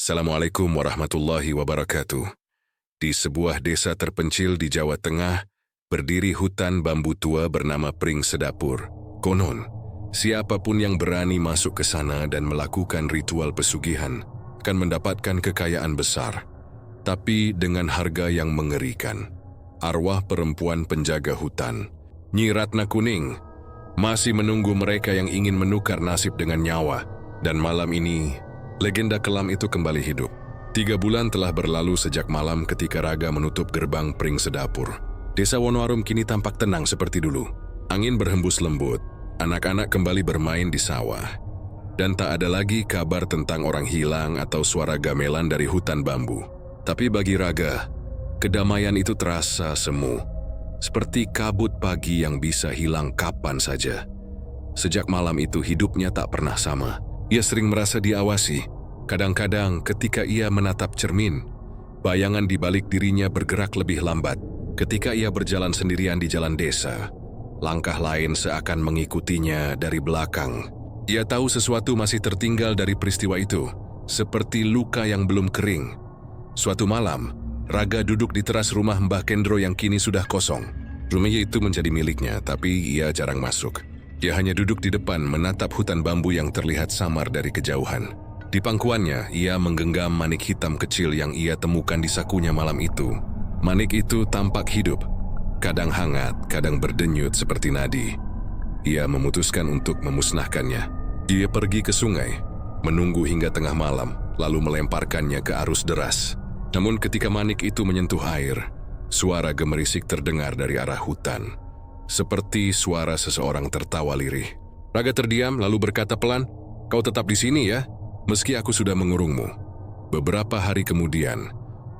Assalamualaikum warahmatullahi wabarakatuh. Di sebuah desa terpencil di Jawa Tengah, berdiri hutan bambu tua bernama Pring Sedapur. Konon, siapapun yang berani masuk ke sana dan melakukan ritual pesugihan akan mendapatkan kekayaan besar, tapi dengan harga yang mengerikan. Arwah perempuan penjaga hutan, Nyi Ratna Kuning, masih menunggu mereka yang ingin menukar nasib dengan nyawa. Dan malam ini, legenda kelam itu kembali hidup. 3 bulan telah berlalu sejak malam ketika Raga menutup gerbang Pring Sedapur. Desa Wonoarum kini tampak tenang seperti dulu. Angin berhembus lembut, anak-anak kembali bermain di sawah. Dan tak ada lagi kabar tentang orang hilang atau suara gamelan dari hutan bambu. Tapi bagi Raga, kedamaian itu terasa semu. Seperti kabut pagi yang bisa hilang kapan saja. Sejak malam itu hidupnya tak pernah sama. Ia sering merasa diawasi. Kadang-kadang ketika ia menatap cermin, bayangan di balik dirinya bergerak lebih lambat. Ketika ia berjalan sendirian di jalan desa, langkah lain seakan mengikutinya dari belakang. Ia tahu sesuatu masih tertinggal dari peristiwa itu, seperti luka yang belum kering. Suatu malam, Raga duduk di teras rumah Mbah Kendro yang kini sudah kosong. Rumahnya itu menjadi miliknya, tapi ia jarang masuk. Ia hanya duduk di depan menatap hutan bambu yang terlihat samar dari kejauhan. Di pangkuannya, ia menggenggam manik hitam kecil yang ia temukan di sakunya malam itu. Manik itu tampak hidup, kadang hangat, kadang berdenyut seperti nadi. Ia memutuskan untuk memusnahkannya. Dia pergi ke sungai, menunggu hingga tengah malam, lalu melemparkannya ke arus deras. Namun ketika manik itu menyentuh air, suara gemerisik terdengar dari arah hutan. Seperti suara seseorang tertawa lirih. Raga terdiam lalu berkata pelan, "Kau tetap di sini ya? Meski aku sudah mengurungmu." Beberapa hari kemudian,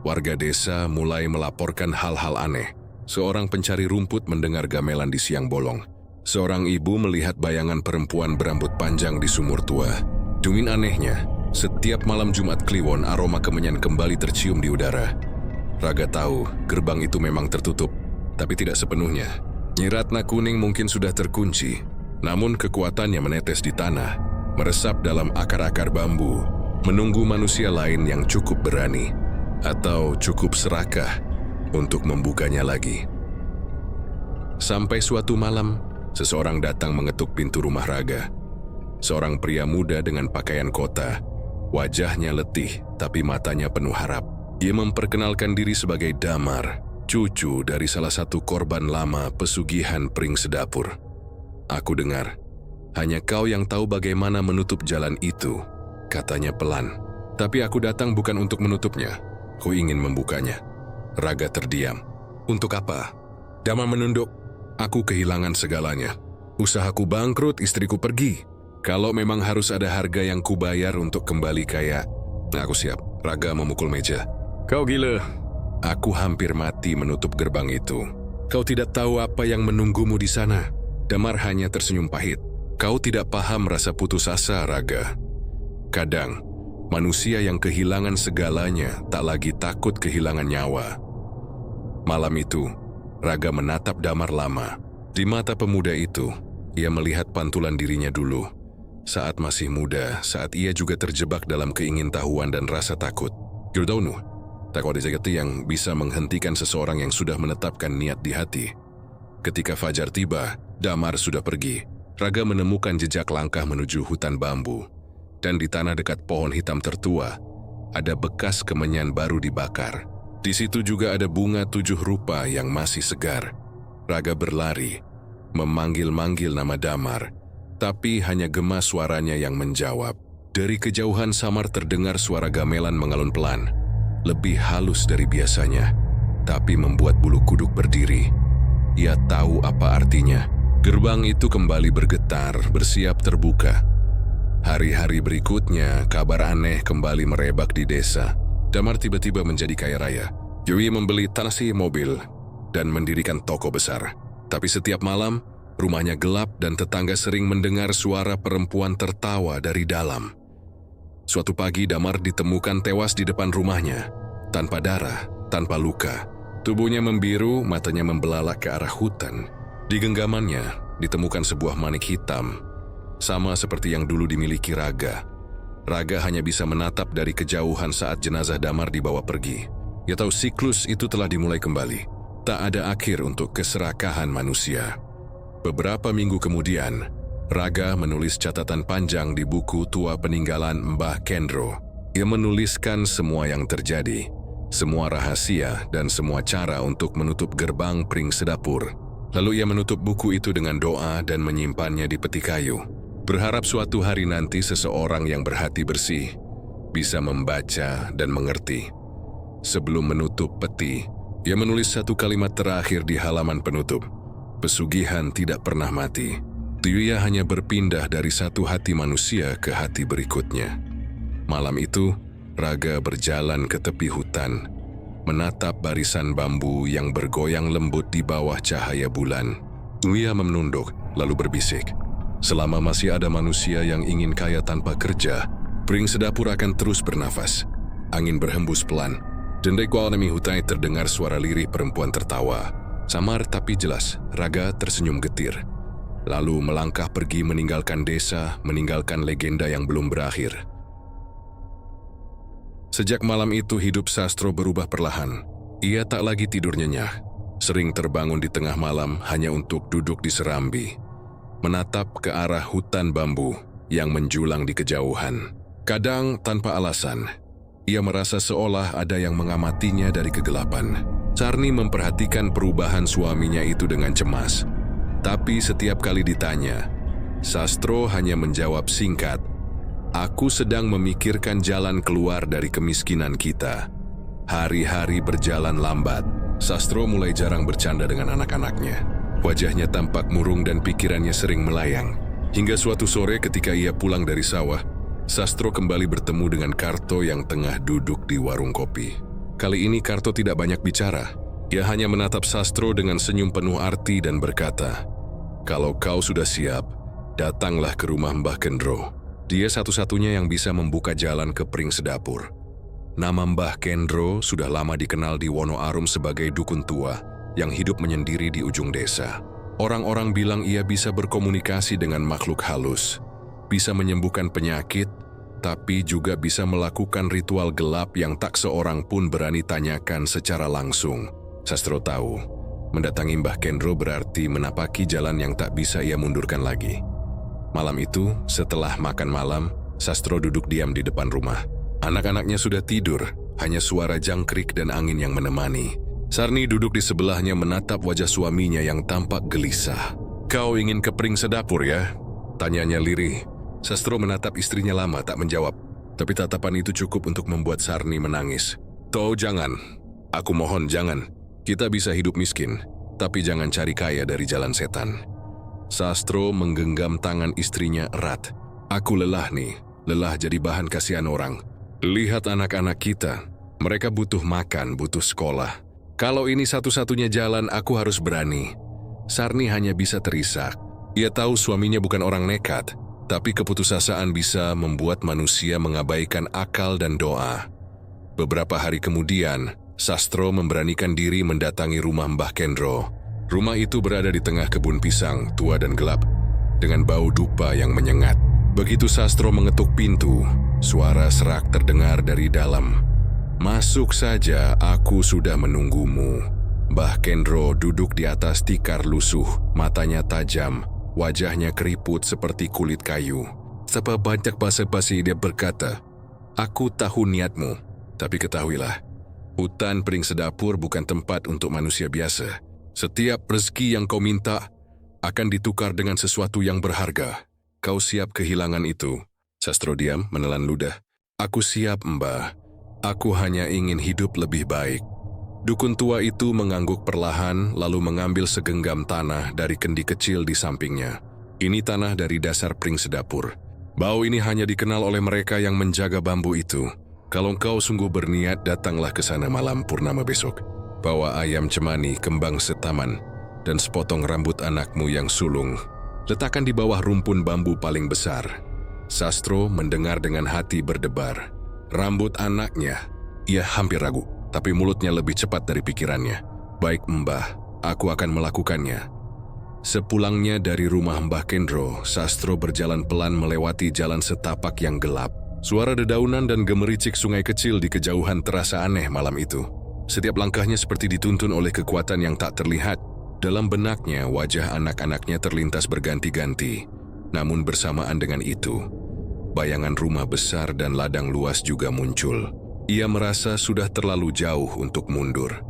warga desa mulai melaporkan hal-hal aneh. Seorang pencari rumput mendengar gamelan di siang bolong. Seorang ibu melihat bayangan perempuan berambut panjang di sumur tua. Dungin anehnya, setiap malam Jumat Kliwon aroma kemenyan kembali tercium di udara. Raga tahu gerbang itu memang tertutup, tapi tidak sepenuhnya. Nyi Ratna Kuning mungkin sudah terkunci, namun kekuatannya menetes di tanah, meresap dalam akar-akar bambu, menunggu manusia lain yang cukup berani atau cukup serakah untuk membukanya lagi. Sampai suatu malam, seseorang datang mengetuk pintu rumah Raga. Seorang pria muda dengan pakaian kota, wajahnya letih tapi matanya penuh harap. Dia memperkenalkan diri sebagai Damar, cucu dari salah satu korban lama pesugihan Pring Sedapur. "Aku dengar, hanya kau yang tahu bagaimana menutup jalan itu," katanya pelan. "Tapi aku datang bukan untuk menutupnya. Aku ingin membukanya." Raga terdiam. "Untuk apa?" Damar menunduk. "Aku kehilangan segalanya. Usahaku bangkrut, istriku pergi. Kalau memang harus ada harga yang kubayar untuk kembali kaya, aku siap." Raga memukul meja. "Kau gila." "Aku hampir mati menutup gerbang itu. Kau tidak tahu apa yang menunggumu di sana." Damar hanya tersenyum pahit. "Kau tidak paham rasa putus asa, Raga. Kadang, manusia yang kehilangan segalanya tak lagi takut kehilangan nyawa." Malam itu, Raga menatap Damar lama. Di mata pemuda itu, ia melihat pantulan dirinya dulu. Saat masih muda, saat ia juga terjebak dalam keingintahuan dan rasa takut. Gildaunu, tak ada jagat yang bisa menghentikan seseorang yang sudah menetapkan niat di hati. Ketika fajar tiba, Damar sudah pergi. Raga menemukan jejak langkah menuju hutan bambu. Dan di tanah dekat pohon hitam tertua, ada bekas kemenyan baru dibakar. Di situ juga ada bunga 7 rupa yang masih segar. Raga berlari, memanggil-manggil nama Damar, tapi hanya gema suaranya yang menjawab. Dari kejauhan samar terdengar suara gamelan mengalun pelan, lebih halus dari biasanya, tapi membuat bulu kuduk berdiri. Ia tahu apa artinya. Gerbang itu kembali bergetar, bersiap terbuka. Hari-hari berikutnya, kabar aneh kembali merebak di desa. Damar tiba-tiba menjadi kaya raya. Yui membeli tanah mobil dan mendirikan toko besar. Tapi setiap malam, rumahnya gelap dan tetangga sering mendengar suara perempuan tertawa dari dalam. Suatu pagi, Damar ditemukan tewas di depan rumahnya, tanpa darah, tanpa luka. Tubuhnya membiru, matanya membelalak ke arah hutan. Di genggamannya ditemukan sebuah manik hitam, sama seperti yang dulu dimiliki Raga. Raga hanya bisa menatap dari kejauhan saat jenazah Damar dibawa pergi. Ia tahu siklus itu telah dimulai kembali. Tak ada akhir untuk keserakahan manusia. Beberapa minggu kemudian, Raga menulis catatan panjang di buku tua peninggalan Mbah Kendro. Ia menuliskan semua yang terjadi, semua rahasia dan semua cara untuk menutup gerbang Pring Sedapur. Lalu ia menutup buku itu dengan doa dan menyimpannya di peti kayu. Berharap suatu hari nanti seseorang yang berhati bersih bisa membaca dan mengerti. Sebelum menutup peti, ia menulis satu kalimat terakhir di halaman penutup. Pesugihan tidak pernah mati. Dia hanya berpindah dari satu hati manusia ke hati berikutnya. Malam itu, Raga berjalan ke tepi hutan, menatap barisan bambu yang bergoyang lembut di bawah cahaya bulan. Ia menunduk, lalu berbisik. Selama masih ada manusia yang ingin kaya tanpa kerja, Pring Sedapur akan terus bernafas. Angin berhembus pelan. Dendek walami hutai terdengar suara lirih perempuan tertawa. Samar tapi jelas, Raga tersenyum getir. Lalu melangkah pergi meninggalkan desa, meninggalkan legenda yang belum berakhir. Sejak malam itu hidup Sastro berubah perlahan. Ia tak lagi tidur nyenyak. Sering terbangun di tengah malam hanya untuk duduk di serambi, menatap ke arah hutan bambu yang menjulang di kejauhan. Kadang tanpa alasan, ia merasa seolah ada yang mengamatinya dari kegelapan. Sarni memperhatikan perubahan suaminya itu dengan cemas. Tapi setiap kali ditanya, Sastro hanya menjawab singkat, "Aku sedang memikirkan jalan keluar dari kemiskinan kita." Hari-hari berjalan lambat. Sastro mulai jarang bercanda dengan anak-anaknya. Wajahnya tampak murung dan pikirannya sering melayang. Hingga suatu sore ketika ia pulang dari sawah, Sastro kembali bertemu dengan Karto yang tengah duduk di warung kopi. Kali ini Karto tidak banyak bicara. Ia hanya menatap Sastro dengan senyum penuh arti dan berkata, "Kalau kau sudah siap, datanglah ke rumah Mbah Kendro. Dia satu-satunya yang bisa membuka jalan ke Pring Sedapur." Nama Mbah Kendro sudah lama dikenal di Wonoarum sebagai dukun tua yang hidup menyendiri di ujung desa. Orang-orang bilang ia bisa berkomunikasi dengan makhluk halus, bisa menyembuhkan penyakit, tapi juga bisa melakukan ritual gelap yang tak seorang pun berani tanyakan secara langsung. Sastro tahu, mendatangi Mbah Kendro berarti menapaki jalan yang tak bisa ia mundurkan lagi. Malam itu, setelah makan malam, Sastro duduk diam di depan rumah. Anak-anaknya sudah tidur, hanya suara jangkrik dan angin yang menemani. Sarni duduk di sebelahnya menatap wajah suaminya yang tampak gelisah. "Kau ingin ke Pring Sedapur ya?" tanyanya lirih. Sastro menatap istrinya lama tak menjawab, tapi tatapan itu cukup untuk membuat Sarni menangis. "Toh jangan, aku mohon jangan. Kita bisa hidup miskin, tapi jangan cari kaya dari jalan setan." Sastro menggenggam tangan istrinya erat. "Aku lelah nih, lelah jadi bahan kasihan orang. Lihat anak-anak kita, mereka butuh makan, butuh sekolah. Kalau ini satu-satunya jalan, aku harus berani." Sarni hanya bisa terisak. Ia tahu suaminya bukan orang nekat, tapi keputusasaan bisa membuat manusia mengabaikan akal dan doa. Beberapa hari kemudian, Sastro memberanikan diri mendatangi rumah Mbah Kendro. Rumah itu berada di tengah kebun pisang, tua dan gelap, dengan bau dupa yang menyengat. Begitu Sastro mengetuk pintu, suara serak terdengar dari dalam. "Masuk saja, aku sudah menunggumu." Mbah Kendro duduk di atas tikar lusuh, matanya tajam, wajahnya keriput seperti kulit kayu. Tanpa banyak basa-basi dia berkata, "Aku tahu niatmu, tapi ketahuilah, hutan Pring Sedapur bukan tempat untuk manusia biasa. Setiap rezeki yang kau minta akan ditukar dengan sesuatu yang berharga. Kau siap kehilangan itu?" Sastro diam menelan ludah. "Aku siap, Mbah. Aku hanya ingin hidup lebih baik." Dukun tua itu mengangguk perlahan lalu mengambil segenggam tanah dari kendi kecil di sampingnya. "Ini tanah dari dasar Pring Sedapur. Bau ini hanya dikenal oleh mereka yang menjaga bambu itu. Kalau kau sungguh berniat, datanglah ke sana malam purnama besok. Bawa ayam cemani, kembang setaman, dan sepotong rambut anakmu yang sulung. Letakkan di bawah rumpun bambu paling besar." Sastro mendengar dengan hati berdebar. Rambut anaknya, ia hampir ragu, tapi mulutnya lebih cepat dari pikirannya. "Baik Mbah, aku akan melakukannya." Sepulangnya dari rumah Mbah Kendro, Sastro berjalan pelan melewati jalan setapak yang gelap. Suara dedaunan dan gemericik sungai kecil di kejauhan terasa aneh malam itu. Setiap langkahnya seperti dituntun oleh kekuatan yang tak terlihat. Dalam benaknya, wajah anak-anaknya terlintas berganti-ganti. Namun bersamaan dengan itu, bayangan rumah besar dan ladang luas juga muncul. Ia merasa sudah terlalu jauh untuk mundur.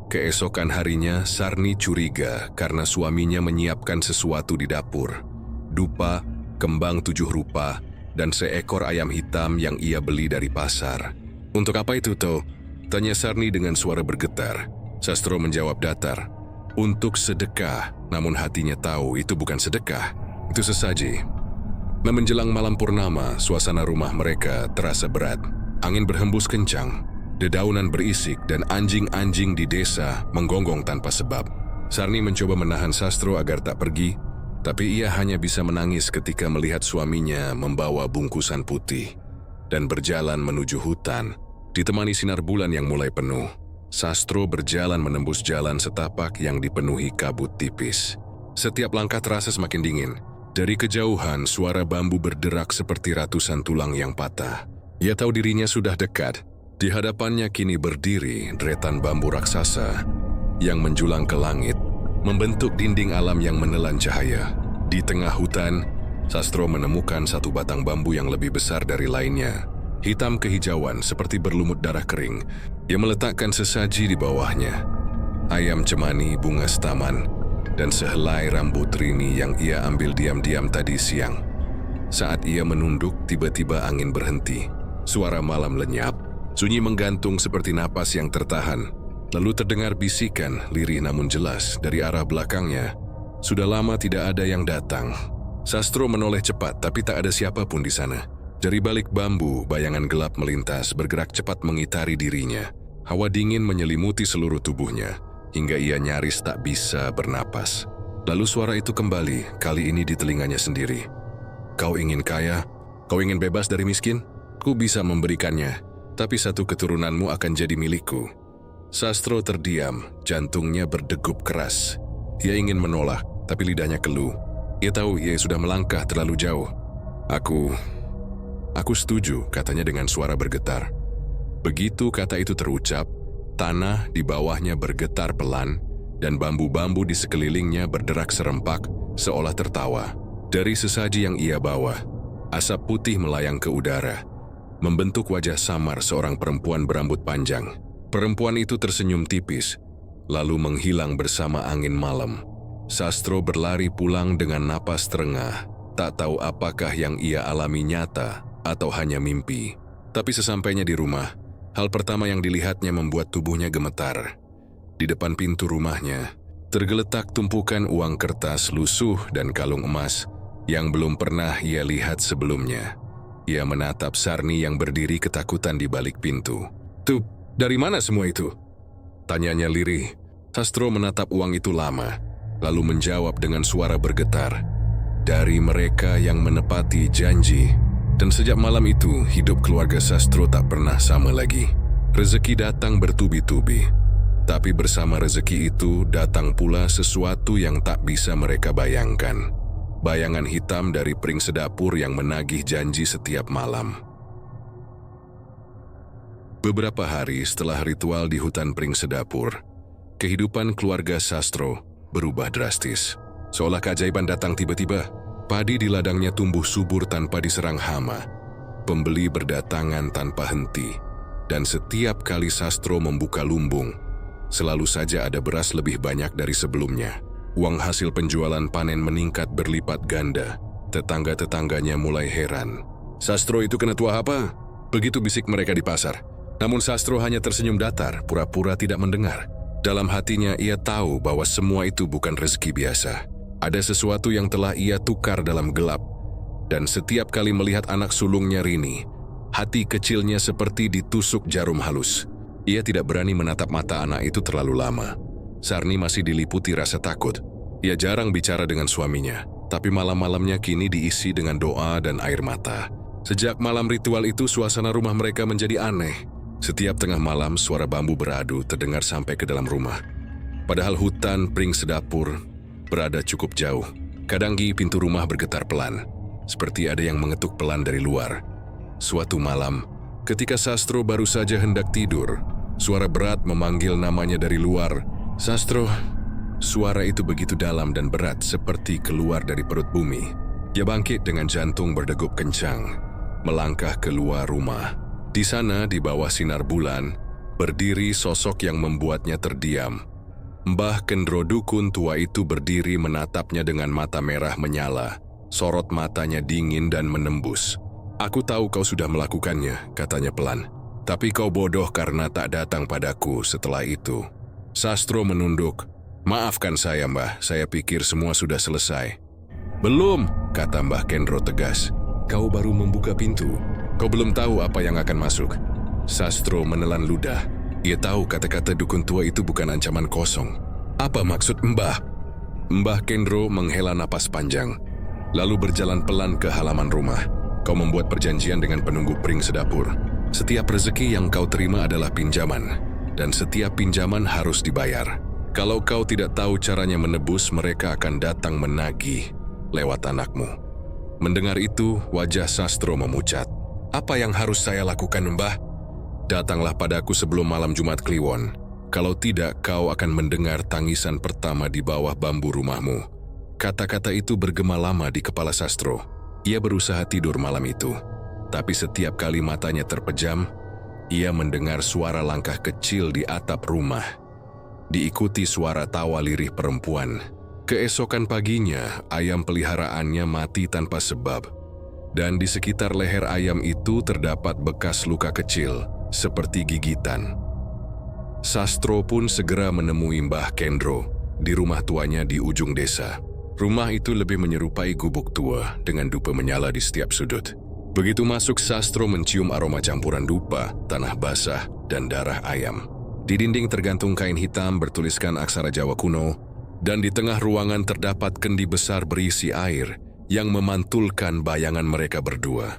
Keesokan harinya, Sarni curiga karena suaminya menyiapkan sesuatu di dapur. Dupa, kembang 7 rupa, dan seekor ayam hitam yang ia beli dari pasar. "Untuk apa itu, To?" tanya Sarni dengan suara bergetar. Sastro menjawab datar, "Untuk sedekah," namun hatinya tahu itu bukan sedekah, itu sesaji. Menjelang malam purnama, suasana rumah mereka terasa berat. Angin berhembus kencang, dedaunan berisik, dan anjing-anjing di desa menggonggong tanpa sebab. Sarni mencoba menahan Sastro agar tak pergi, tapi ia hanya bisa menangis ketika melihat suaminya membawa bungkusan putih dan berjalan menuju hutan, ditemani sinar bulan yang mulai penuh. Sastro berjalan menembus jalan setapak yang dipenuhi kabut tipis. Setiap langkah terasa semakin dingin. Dari kejauhan, suara bambu berderak seperti ratusan tulang yang patah. Ia tahu dirinya sudah dekat. Di hadapannya kini berdiri deretan bambu raksasa yang menjulang ke langit, membentuk dinding alam yang menelan cahaya. Di tengah hutan, Sastro menemukan satu batang bambu yang lebih besar dari lainnya. Hitam kehijauan seperti berlumut darah kering. Ia meletakkan sesaji di bawahnya. Ayam cemani, bunga setaman, dan sehelai rambut Rini yang ia ambil diam-diam tadi siang. Saat ia menunduk, tiba-tiba angin berhenti. Suara malam lenyap, sunyi menggantung seperti napas yang tertahan. Lalu terdengar bisikan, lirih namun jelas, dari arah belakangnya. Sudah lama tidak ada yang datang. Sastro menoleh cepat, tapi tak ada siapapun di sana. Dari balik bambu, bayangan gelap melintas, bergerak cepat mengitari dirinya. Hawa dingin menyelimuti seluruh tubuhnya, hingga ia nyaris tak bisa bernapas. Lalu suara itu kembali, kali ini di telinganya sendiri. "Kau ingin kaya? Kau ingin bebas dari miskin? Ku bisa memberikannya, tapi satu keturunanmu akan jadi milikku." Sastro terdiam, jantungnya berdegup keras. Ia ingin menolak, tapi lidahnya keluh. Ia tahu ia sudah melangkah terlalu jauh. Aku setuju," katanya dengan suara bergetar. Begitu kata itu terucap, tanah di bawahnya bergetar pelan, dan bambu-bambu di sekelilingnya berderak serempak, seolah tertawa. Dari sesaji yang ia bawa, asap putih melayang ke udara, membentuk wajah samar seorang perempuan berambut panjang. Perempuan itu tersenyum tipis, lalu menghilang bersama angin malam. Sastro berlari pulang dengan napas terengah, tak tahu apakah yang ia alami nyata atau hanya mimpi. Tapi sesampainya di rumah, hal pertama yang dilihatnya membuat tubuhnya gemetar. Di depan pintu rumahnya, tergeletak tumpukan uang kertas lusuh dan kalung emas yang belum pernah ia lihat sebelumnya. Ia menatap Sarni yang berdiri ketakutan di balik pintu. "Tuh, dari mana semua itu?" tanyanya lirih. Sastro menatap uang itu lama, lalu menjawab dengan suara bergetar. "Dari mereka yang menepati janji." Dan sejak malam itu, hidup keluarga Sastro tak pernah sama lagi. Rezeki datang bertubi-tubi. Tapi bersama rezeki itu datang pula sesuatu yang tak bisa mereka bayangkan. Bayangan hitam dari pring sedapur yang menagih janji setiap malam. Beberapa hari setelah ritual di hutan pring sedapur, kehidupan keluarga Sastro berubah drastis. Seolah keajaiban datang tiba-tiba. Padi di ladangnya tumbuh subur tanpa diserang hama. Pembeli berdatangan tanpa henti. Dan setiap kali Sastro membuka lumbung, selalu saja ada beras lebih banyak dari sebelumnya. Uang hasil penjualan panen meningkat berlipat ganda. Tetangga-tetangganya mulai heran. "Sastro itu kena tuah apa?" begitu bisik mereka di pasar. Namun Sastro hanya tersenyum datar, pura-pura tidak mendengar. Dalam hatinya ia tahu bahwa semua itu bukan rezeki biasa. Ada sesuatu yang telah ia tukar dalam gelap. Dan setiap kali melihat anak sulungnya Rini, hati kecilnya seperti ditusuk jarum halus. Ia tidak berani menatap mata anak itu terlalu lama. Sarni masih diliputi rasa takut. Ia jarang bicara dengan suaminya, tapi malam-malamnya kini diisi dengan doa dan air mata. Sejak malam ritual itu, suasana rumah mereka menjadi aneh. Setiap tengah malam, suara bambu beradu terdengar sampai ke dalam rumah. Padahal hutan pring sedapur berada cukup jauh. Kadang pintu rumah bergetar pelan, seperti ada yang mengetuk pelan dari luar. Suatu malam, ketika Sastro baru saja hendak tidur, suara berat memanggil namanya dari luar. "Sastro." Suara itu begitu dalam dan berat seperti keluar dari perut bumi. Dia bangkit dengan jantung berdegup kencang, melangkah keluar rumah. Di sana, di bawah sinar bulan, berdiri sosok yang membuatnya terdiam. Mbah Kendro dukun tua itu berdiri menatapnya dengan mata merah menyala. Sorot matanya dingin dan menembus. "Aku tahu kau sudah melakukannya," katanya pelan. "Tapi kau bodoh karena tak datang padaku setelah itu." Sastro menunduk. "Maafkan saya, Mbah. Saya pikir semua sudah selesai." "Belum," kata Mbah Kendro tegas. "Kau baru membuka pintu. Kau belum tahu apa yang akan masuk." Sastro menelan ludah. Ia tahu kata-kata dukun tua itu bukan ancaman kosong. "Apa maksud Mbah?" Mbah Kendro menghela napas panjang, lalu berjalan pelan ke halaman rumah. "Kau membuat perjanjian dengan penunggu pring sedapur. Setiap rezeki yang kau terima adalah pinjaman, dan setiap pinjaman harus dibayar. Kalau kau tidak tahu caranya menebus, mereka akan datang menagih lewat anakmu." Mendengar itu, wajah Sastro memucat. "Apa yang harus saya lakukan, Mbah?" "Datanglah padaku sebelum malam Jumat Kliwon. Kalau tidak, kau akan mendengar tangisan pertama di bawah bambu rumahmu." Kata-kata itu bergema lama di kepala Sastro. Ia berusaha tidur malam itu, tapi setiap kali matanya terpejam, ia mendengar suara langkah kecil di atap rumah, diikuti suara tawa lirih perempuan. Keesokan paginya, ayam peliharaannya mati tanpa sebab, dan di sekitar leher ayam itu terdapat bekas luka kecil, seperti gigitan. Sastro pun segera menemui Mbah Kendro di rumah tuanya di ujung desa. Rumah itu lebih menyerupai gubuk tua dengan dupa menyala di setiap sudut. Begitu masuk, Sastro mencium aroma campuran dupa, tanah basah, dan darah ayam. Di dinding tergantung kain hitam bertuliskan aksara Jawa kuno, dan di tengah ruangan terdapat kendi besar berisi air yang memantulkan bayangan mereka berdua.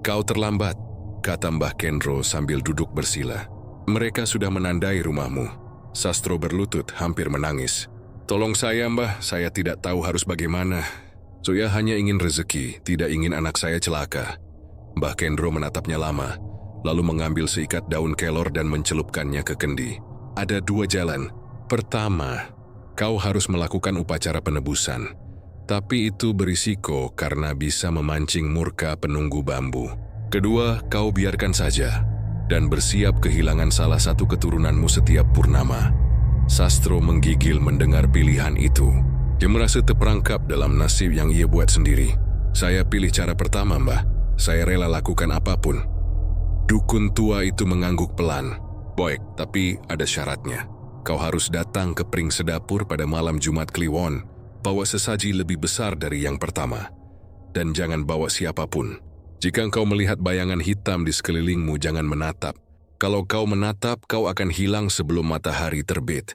"Kau terlambat," kata Mbah Kendro sambil duduk bersila. "Mereka sudah menandai rumahmu." Sastro berlutut hampir menangis. "Tolong saya, Mbah, saya tidak tahu harus bagaimana. Saya hanya ingin rezeki, tidak ingin anak saya celaka." Mbah Kendro menatapnya lama, lalu mengambil seikat daun kelor dan mencelupkannya ke kendi. "Ada dua jalan. Pertama, kau harus melakukan upacara penebusan. Tapi itu berisiko karena bisa memancing murka penunggu bambu. Kedua, kau biarkan saja dan bersiap kehilangan salah satu keturunanmu setiap purnama." Sastro menggigil mendengar pilihan itu. Dia merasa terperangkap dalam nasib yang ia buat sendiri. "Saya pilih cara pertama, Mbah. Saya rela lakukan apapun." Dukun tua itu mengangguk pelan. "Baik, tapi ada syaratnya. Kau harus datang ke pring sedapur pada malam Jumat Kliwon. Bawa sesaji lebih besar dari yang pertama. Dan jangan bawa siapapun. Jika kau melihat bayangan hitam di sekelilingmu, jangan menatap. Kalau kau menatap, kau akan hilang sebelum matahari terbit."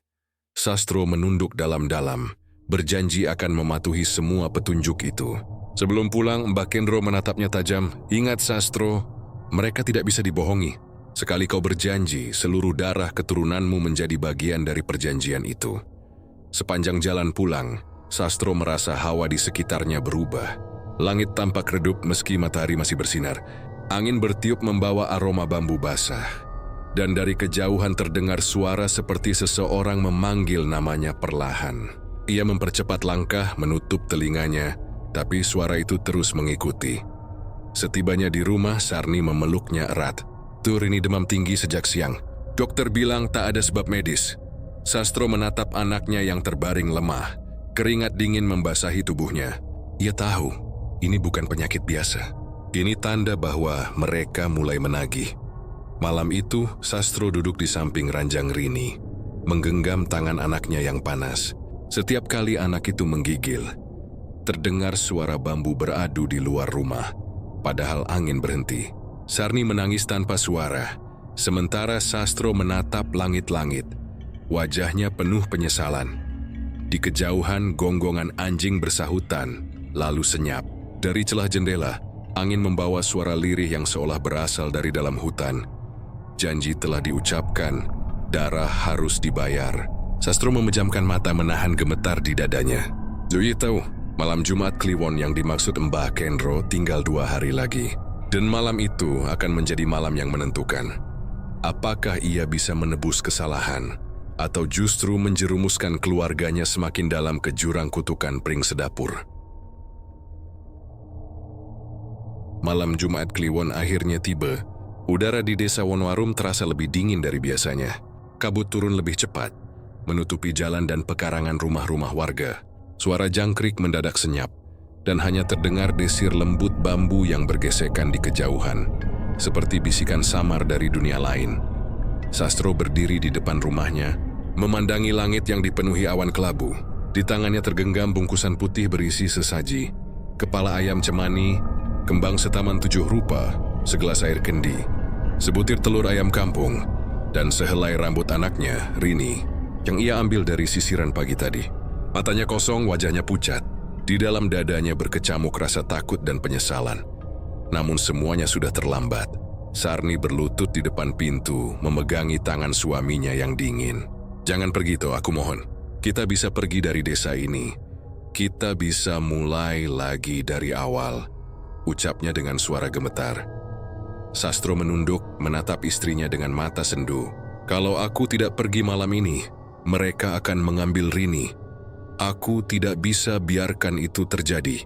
Sastro menunduk dalam-dalam, berjanji akan mematuhi semua petunjuk itu. Sebelum pulang, Mbah Kendro menatapnya tajam. "Ingat, Sastro, mereka tidak bisa dibohongi. Sekali kau berjanji, seluruh darah keturunanmu menjadi bagian dari perjanjian itu." Sepanjang jalan pulang, Sastro merasa hawa di sekitarnya berubah. Langit tampak redup meski matahari masih bersinar. Angin bertiup membawa aroma bambu basah. Dan dari kejauhan terdengar suara seperti seseorang memanggil namanya perlahan. Ia mempercepat langkah, menutup telinganya, tapi suara itu terus mengikuti. Setibanya di rumah, Sarni memeluknya erat. "Tur, ini demam tinggi sejak siang. Dokter bilang tak ada sebab medis." Sastro menatap anaknya yang terbaring lemah. Keringat dingin membasahi tubuhnya. Ia tahu, ini bukan penyakit biasa. Ini tanda bahwa mereka mulai menagih. Malam itu, Sastro duduk di samping ranjang Rini, menggenggam tangan anaknya yang panas. Setiap kali anak itu menggigil, terdengar suara bambu beradu di luar rumah, padahal angin berhenti. Sarni menangis tanpa suara, sementara Sastro menatap langit-langit. Wajahnya penuh penyesalan. Di kejauhan, gonggongan anjing bersahutan, lalu senyap. Dari celah jendela, angin membawa suara lirih yang seolah berasal dari dalam hutan. Janji telah diucapkan, darah harus dibayar. Sastro memejamkan mata menahan gemetar di dadanya. Zui tahu, malam Jumat Kliwon yang dimaksud Mbah Kendro tinggal 2 hari lagi. Dan malam itu akan menjadi malam yang menentukan. Apakah ia bisa menebus kesalahan, atau justru menjerumuskan keluarganya semakin dalam ke jurang kutukan Pring Sedapur. Malam Jumat Kliwon akhirnya tiba. Udara di desa Wonoarum terasa lebih dingin dari biasanya. Kabut turun lebih cepat, menutupi jalan dan pekarangan rumah-rumah warga. Suara jangkrik mendadak senyap, dan hanya terdengar desir lembut bambu yang bergesekan di kejauhan, seperti bisikan samar dari dunia lain. Sastro berdiri di depan rumahnya, memandangi langit yang dipenuhi awan kelabu. Di tangannya tergenggam bungkusan putih berisi sesaji, kepala ayam cemani, kembang setaman 7 rupa, segelas air kendi, sebutir telur ayam kampung, dan sehelai rambut anaknya, Rini, yang ia ambil dari sisiran pagi tadi. Matanya kosong, wajahnya pucat. Di dalam dadanya berkecamuk rasa takut dan penyesalan. Namun semuanya sudah terlambat. Sarni berlutut di depan pintu, memegangi tangan suaminya yang dingin. "Jangan pergi toh, aku mohon. Kita bisa pergi dari desa ini. Kita bisa mulai lagi dari awal," ucapnya dengan suara gemetar. Sastro menunduk, menatap istrinya dengan mata sendu. "Kalau aku tidak pergi malam ini, mereka akan mengambil Rini. Aku tidak bisa biarkan itu terjadi."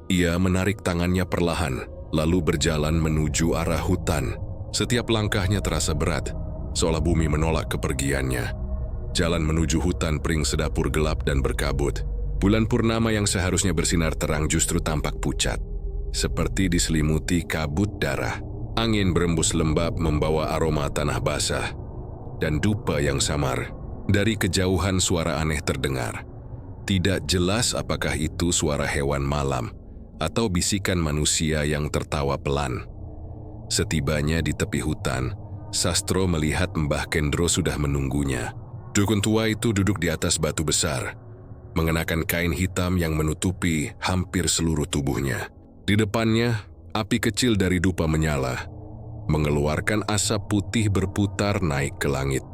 Ia menarik tangannya perlahan, lalu berjalan menuju arah hutan. Setiap langkahnya terasa berat, seolah bumi menolak kepergiannya. Jalan menuju hutan Pring Sedapur gelap dan berkabut. Bulan purnama yang seharusnya bersinar terang justru tampak pucat, seperti diselimuti kabut darah. Angin berembus lembab membawa aroma tanah basah dan dupa yang samar. Dari kejauhan suara aneh terdengar. Tidak jelas apakah itu suara hewan malam atau bisikan manusia yang tertawa pelan. Setibanya di tepi hutan, Sastro melihat Mbah Kendro sudah menunggunya. Dukun tua itu duduk di atas batu besar, mengenakan kain hitam yang menutupi hampir seluruh tubuhnya. Di depannya, api kecil dari dupa menyala, mengeluarkan asap putih berputar naik ke langit.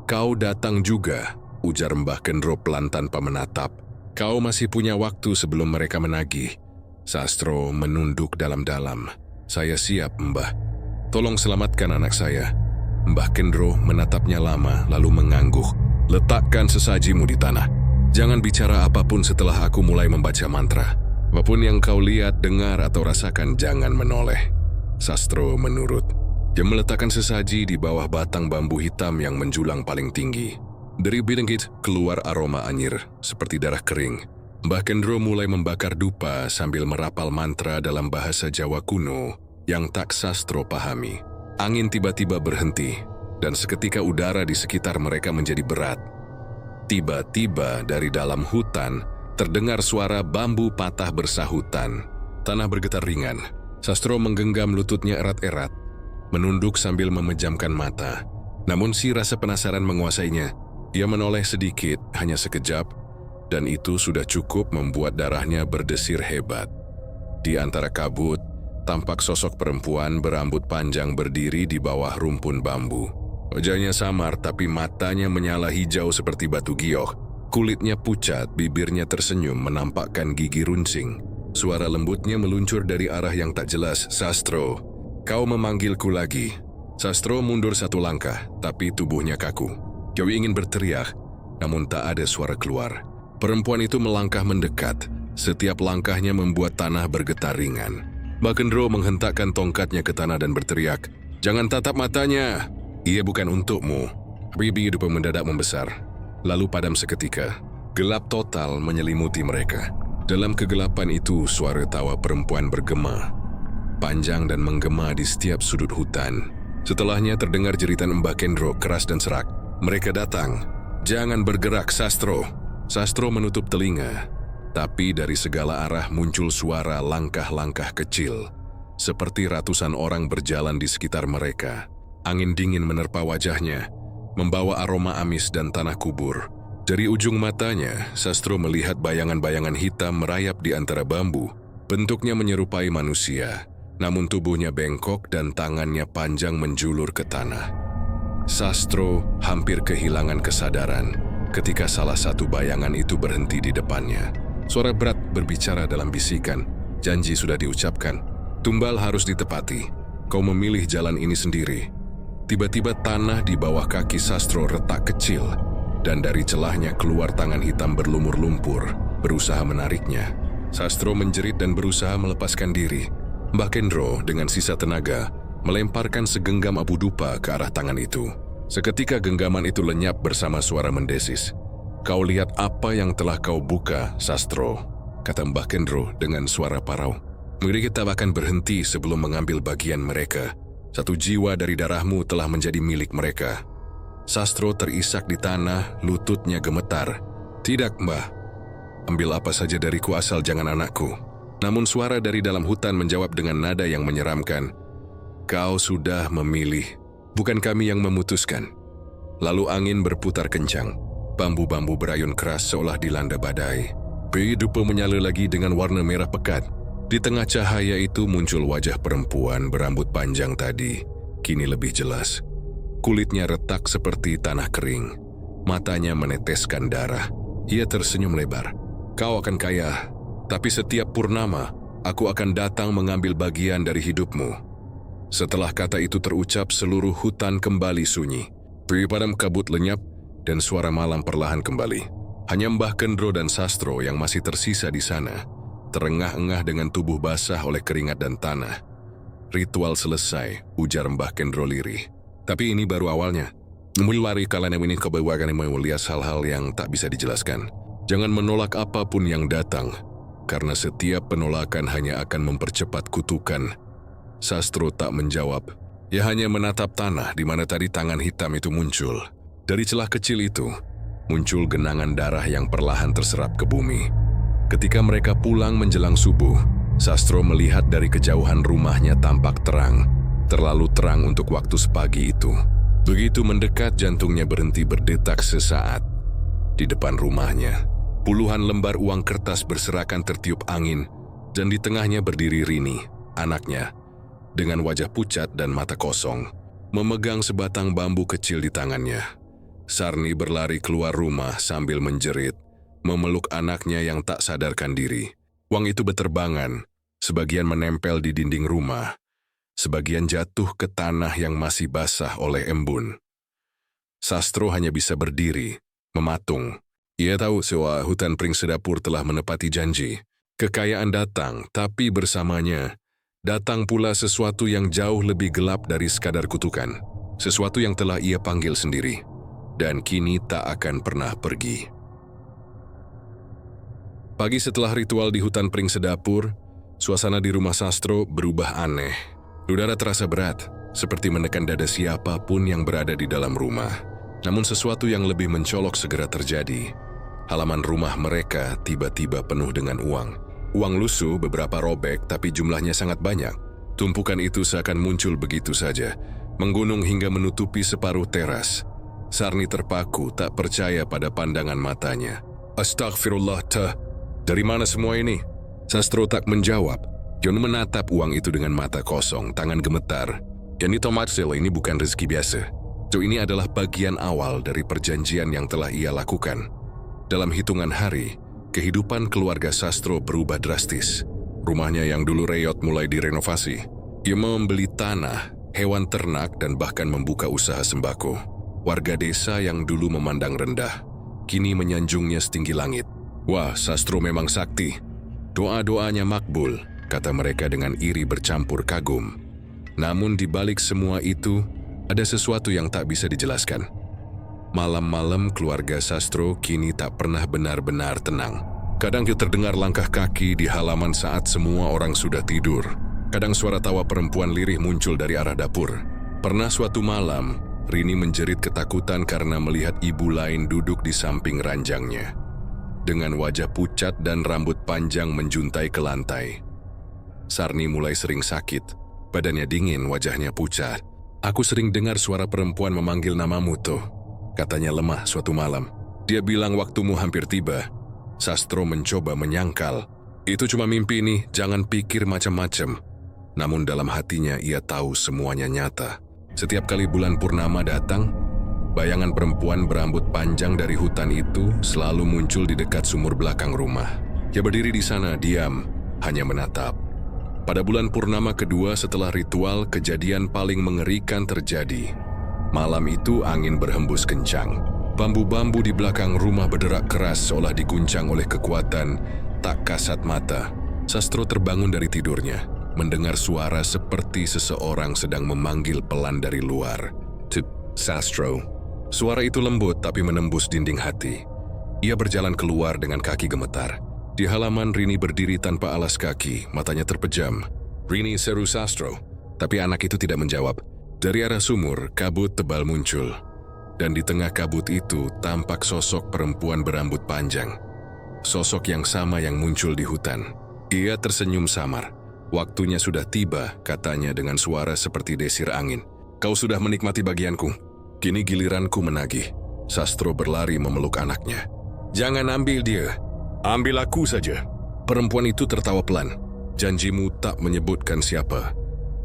"Kau datang juga," ujar Mbah Kendro pelan tanpa menatap. "Kau masih punya waktu sebelum mereka menagih." Sastro menunduk dalam-dalam. "Saya siap, Mbah. Tolong selamatkan anak saya." Mbah Kendro menatapnya lama, lalu mengangguk. "Letakkan sesajimu di tanah. Jangan bicara apapun setelah aku mulai membaca mantra. Apapun yang kau lihat, dengar, atau rasakan, jangan menoleh." Sastro menurut. Dia meletakkan sesaji di bawah batang bambu hitam yang menjulang paling tinggi. Dari bidengit keluar aroma anyir, seperti darah kering. Mbah Kendro mulai membakar dupa sambil merapal mantra dalam bahasa Jawa kuno yang tak Sastro pahami. Angin tiba-tiba berhenti, dan seketika udara di sekitar mereka menjadi berat. Tiba-tiba dari dalam hutan, terdengar suara bambu patah bersahutan. Tanah bergetar ringan. Sastro menggenggam lututnya erat-erat, menunduk sambil memejamkan mata. Namun si rasa penasaran menguasainya. Ia menoleh sedikit, hanya sekejap, dan itu sudah cukup membuat darahnya berdesir hebat. Di antara kabut, tampak sosok perempuan berambut panjang berdiri di bawah rumpun bambu. Wajahnya samar, tapi matanya menyala hijau seperti batu giok. Kulitnya pucat, bibirnya tersenyum menampakkan gigi runcing. Suara lembutnya meluncur dari arah yang tak jelas. "Sastro, kau memanggilku lagi." Sastro mundur satu langkah, tapi tubuhnya kaku. Dia ingin berteriak, namun tak ada suara keluar. Perempuan itu melangkah mendekat. Setiap langkahnya membuat tanah bergetar ringan. Mbah Kendro menghentakkan tongkatnya ke tanah dan berteriak, "Jangan tatap matanya! Ia bukan untukmu." Bibi hidup mendadak membesar, lalu padam seketika. Gelap total menyelimuti mereka. Dalam kegelapan itu, suara tawa perempuan bergema, panjang dan menggema di setiap sudut hutan. Setelahnya terdengar jeritan Mbah Kendro keras dan serak. "Mereka datang. Jangan bergerak, Sastro." Sastro menutup telinga, tapi dari segala arah muncul suara langkah-langkah kecil, seperti ratusan orang berjalan di sekitar mereka. Angin dingin menerpa wajahnya, membawa aroma amis dan tanah kubur. Dari ujung matanya, Sastro melihat bayangan-bayangan hitam merayap di antara bambu. Bentuknya menyerupai manusia, namun tubuhnya bengkok dan tangannya panjang menjulur ke tanah. Sastro hampir kehilangan kesadaran ketika salah satu bayangan itu berhenti di depannya. Suara berat berbicara dalam bisikan. Janji sudah diucapkan. Tumbal harus ditepati. Kau memilih jalan ini sendiri. Tiba-tiba tanah di bawah kaki Sastro retak kecil, dan dari celahnya keluar tangan hitam berlumur lumpur, berusaha menariknya. Sastro menjerit dan berusaha melepaskan diri. Mbah Kendro dengan sisa tenaga melemparkan segenggam abu dupa ke arah tangan itu. Seketika genggaman itu lenyap bersama suara mendesis. Kau lihat apa yang telah kau buka, Sastro, kata Mbah Kendro dengan suara parau. Mari kita akan berhenti sebelum mengambil bagian mereka. Satu jiwa dari darahmu telah menjadi milik mereka. Sastro terisak di tanah, lututnya gemetar. Tidak, Mbah. Ambil apa saja dariku asal jangan anakku. Namun suara dari dalam hutan menjawab dengan nada yang menyeramkan. Kau sudah memilih, bukan kami yang memutuskan. Lalu angin berputar kencang. Bambu-bambu berayun keras seolah dilanda badai. Dupa menyala lagi dengan warna merah pekat. Di tengah cahaya itu muncul wajah perempuan berambut panjang tadi, kini lebih jelas. Kulitnya retak seperti tanah kering. Matanya meneteskan darah. Ia tersenyum lebar. Kau akan kaya, tapi setiap purnama, aku akan datang mengambil bagian dari hidupmu. Setelah kata itu terucap, seluruh hutan kembali sunyi. Padam kabut lenyap, dan suara malam perlahan kembali. Hanya Mbah Kendro dan Sastro yang masih tersisa di sana, terengah-engah dengan tubuh basah oleh keringat dan tanah. Ritual selesai, ujar Mbah Kendro lirih. Tapi ini baru awalnya. Mulai kalian ini kebawakan yang melihat hal-hal yang tak bisa dijelaskan. Jangan menolak apapun yang datang, karena setiap penolakan hanya akan mempercepat kutukan. Sastro tak menjawab. Ia hanya menatap tanah di mana tadi tangan hitam itu muncul. Dari celah kecil itu, muncul genangan darah yang perlahan terserap ke bumi. Ketika mereka pulang menjelang subuh, Sastro melihat dari kejauhan rumahnya tampak terang, terlalu terang untuk waktu sepagi itu. Begitu mendekat, jantungnya berhenti berdetak sesaat. Di depan rumahnya, puluhan lembar uang kertas berserakan tertiup angin, dan di tengahnya berdiri Rini, anaknya, dengan wajah pucat dan mata kosong, memegang sebatang bambu kecil di tangannya. Sarni berlari keluar rumah sambil menjerit, memeluk anaknya yang tak sadarkan diri. Uang itu beterbangan, sebagian menempel di dinding rumah, sebagian jatuh ke tanah yang masih basah oleh embun. Sastro hanya bisa berdiri, mematung. Ia tahu sewa hutan Pring Sedapur telah menepati janji. Kekayaan datang, tapi bersamanya datang pula sesuatu yang jauh lebih gelap dari sekadar kutukan. Sesuatu yang telah ia panggil sendiri, dan kini tak akan pernah pergi. Pagi setelah ritual di hutan Pring Sedapur, suasana di rumah Sastro berubah aneh. Udara terasa berat, seperti menekan dada siapapun yang berada di dalam rumah. Namun sesuatu yang lebih mencolok segera terjadi. Halaman rumah mereka tiba-tiba penuh dengan uang. Uang lusuh, beberapa robek, tapi jumlahnya sangat banyak. Tumpukan itu seakan muncul begitu saja, menggunung hingga menutupi separuh teras. Sarni terpaku, tak percaya pada pandangan matanya. Astagfirullah, dari mana semua ini? Sastro tak menjawab. Yon menatap uang itu dengan mata kosong, tangan gemetar. Yani Tomatselo ini bukan rezeki biasa. Ini adalah bagian awal dari perjanjian yang telah ia lakukan. Dalam hitungan hari, kehidupan keluarga Sastro berubah drastis. Rumahnya yang dulu reot mulai direnovasi. Ia membeli tanah, hewan ternak, dan bahkan membuka usaha sembako. Warga desa yang dulu memandang rendah, kini menyanjungnya setinggi langit. Wah, Sastro memang sakti. Doa-doanya makbul, kata mereka dengan iri bercampur kagum. Namun di balik semua itu, ada sesuatu yang tak bisa dijelaskan. Malam-malam keluarga Sastro kini tak pernah benar-benar tenang. Kadang terdengar langkah kaki di halaman saat semua orang sudah tidur. Kadang suara tawa perempuan lirih muncul dari arah dapur. Pernah suatu malam, Rini menjerit ketakutan karena melihat ibu lain duduk di samping ranjangnya. Dengan wajah pucat dan rambut panjang menjuntai ke lantai. Sarni mulai sering sakit. Badannya dingin, wajahnya pucat. Aku sering dengar suara perempuan memanggil namamu tuh. Katanya lemah suatu malam. Dia bilang waktumu hampir tiba. Sastro mencoba menyangkal. Itu cuma mimpi nih, jangan pikir macam-macam. Namun dalam hatinya ia tahu semuanya nyata. Setiap kali bulan purnama datang, bayangan perempuan berambut panjang dari hutan itu selalu muncul di dekat sumur belakang rumah. Ia berdiri di sana diam, hanya menatap. Pada bulan purnama kedua setelah ritual, kejadian paling mengerikan terjadi. Malam itu angin berhembus kencang. Bambu-bambu di belakang rumah berderak keras seolah diguncang oleh kekuatan tak kasat mata. Sastro terbangun dari tidurnya, mendengar suara seperti seseorang sedang memanggil pelan dari luar. Sastro. Suara itu lembut tapi menembus dinding hati. Ia berjalan keluar dengan kaki gemetar. Di halaman, Rini berdiri tanpa alas kaki, matanya terpejam. "Rini," seru Sastro. Tapi anak itu tidak menjawab. Dari arah sumur, kabut tebal muncul. Dan di tengah kabut itu tampak sosok perempuan berambut panjang. Sosok yang sama yang muncul di hutan. Ia tersenyum samar. "Waktunya sudah tiba," katanya dengan suara seperti desir angin. "Kau sudah menikmati bagianku. Kini giliranku menagih." Sastro berlari memeluk anaknya. "Jangan ambil dia. Ambil aku saja." Perempuan itu tertawa pelan. "Janjimu tak menyebutkan siapa.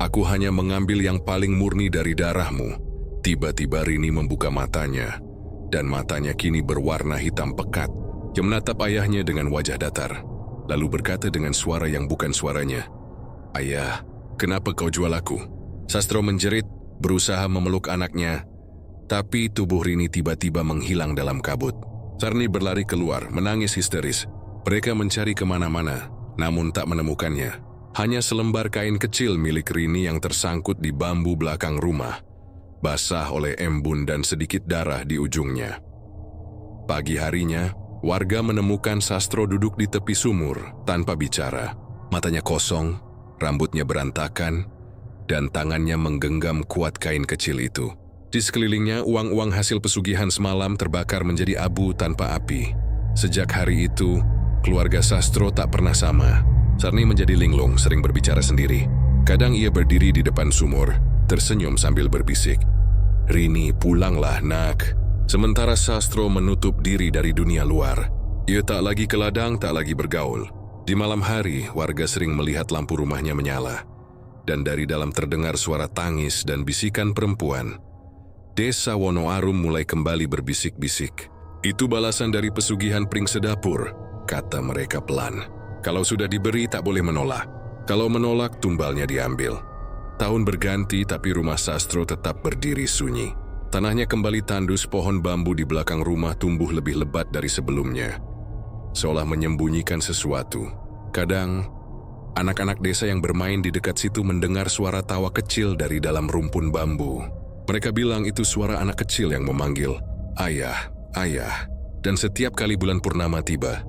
Aku hanya mengambil yang paling murni dari darahmu." Tiba-tiba Rini membuka matanya, dan matanya kini berwarna hitam pekat. Dia menatap ayahnya dengan wajah datar, lalu berkata dengan suara yang bukan suaranya, "Ayah, kenapa kau jual aku?" Sastro menjerit, berusaha memeluk anaknya, tapi tubuh Rini tiba-tiba menghilang dalam kabut. Sarni berlari keluar, menangis histeris. Mereka mencari kemana-mana, namun tak menemukannya. Hanya selembar kain kecil milik Rini yang tersangkut di bambu belakang rumah, basah oleh embun dan sedikit darah di ujungnya. Pagi harinya, warga menemukan Sastro duduk di tepi sumur tanpa bicara. Matanya kosong, rambutnya berantakan, dan tangannya menggenggam kuat kain kecil itu. Di sekelilingnya, uang-uang hasil pesugihan semalam terbakar menjadi abu tanpa api. Sejak hari itu, keluarga Sastro tak pernah sama. Sarni menjadi linglung, sering berbicara sendiri. Kadang ia berdiri di depan sumur, tersenyum sambil berbisik, "Rini, pulanglah nak." Sementara Sastro menutup diri dari dunia luar. Ia tak lagi ke ladang, tak lagi bergaul. Di malam hari, warga sering melihat lampu rumahnya menyala. Dan dari dalam terdengar suara tangis dan bisikan perempuan. Desa Wonoarum mulai kembali berbisik-bisik. "Itu balasan dari pesugihan Pring Sedapur," kata mereka pelan. "Kalau sudah diberi tak boleh menolak. Kalau menolak, tumbalnya diambil." Tahun berganti tapi rumah Sastro tetap berdiri sunyi. Tanahnya kembali tandus, pohon bambu di belakang rumah tumbuh lebih lebat dari sebelumnya, seolah menyembunyikan sesuatu. Kadang, anak-anak desa yang bermain di dekat situ mendengar suara tawa kecil dari dalam rumpun bambu. Mereka bilang itu suara anak kecil yang memanggil, "Ayah, ayah." Dan setiap kali bulan purnama tiba,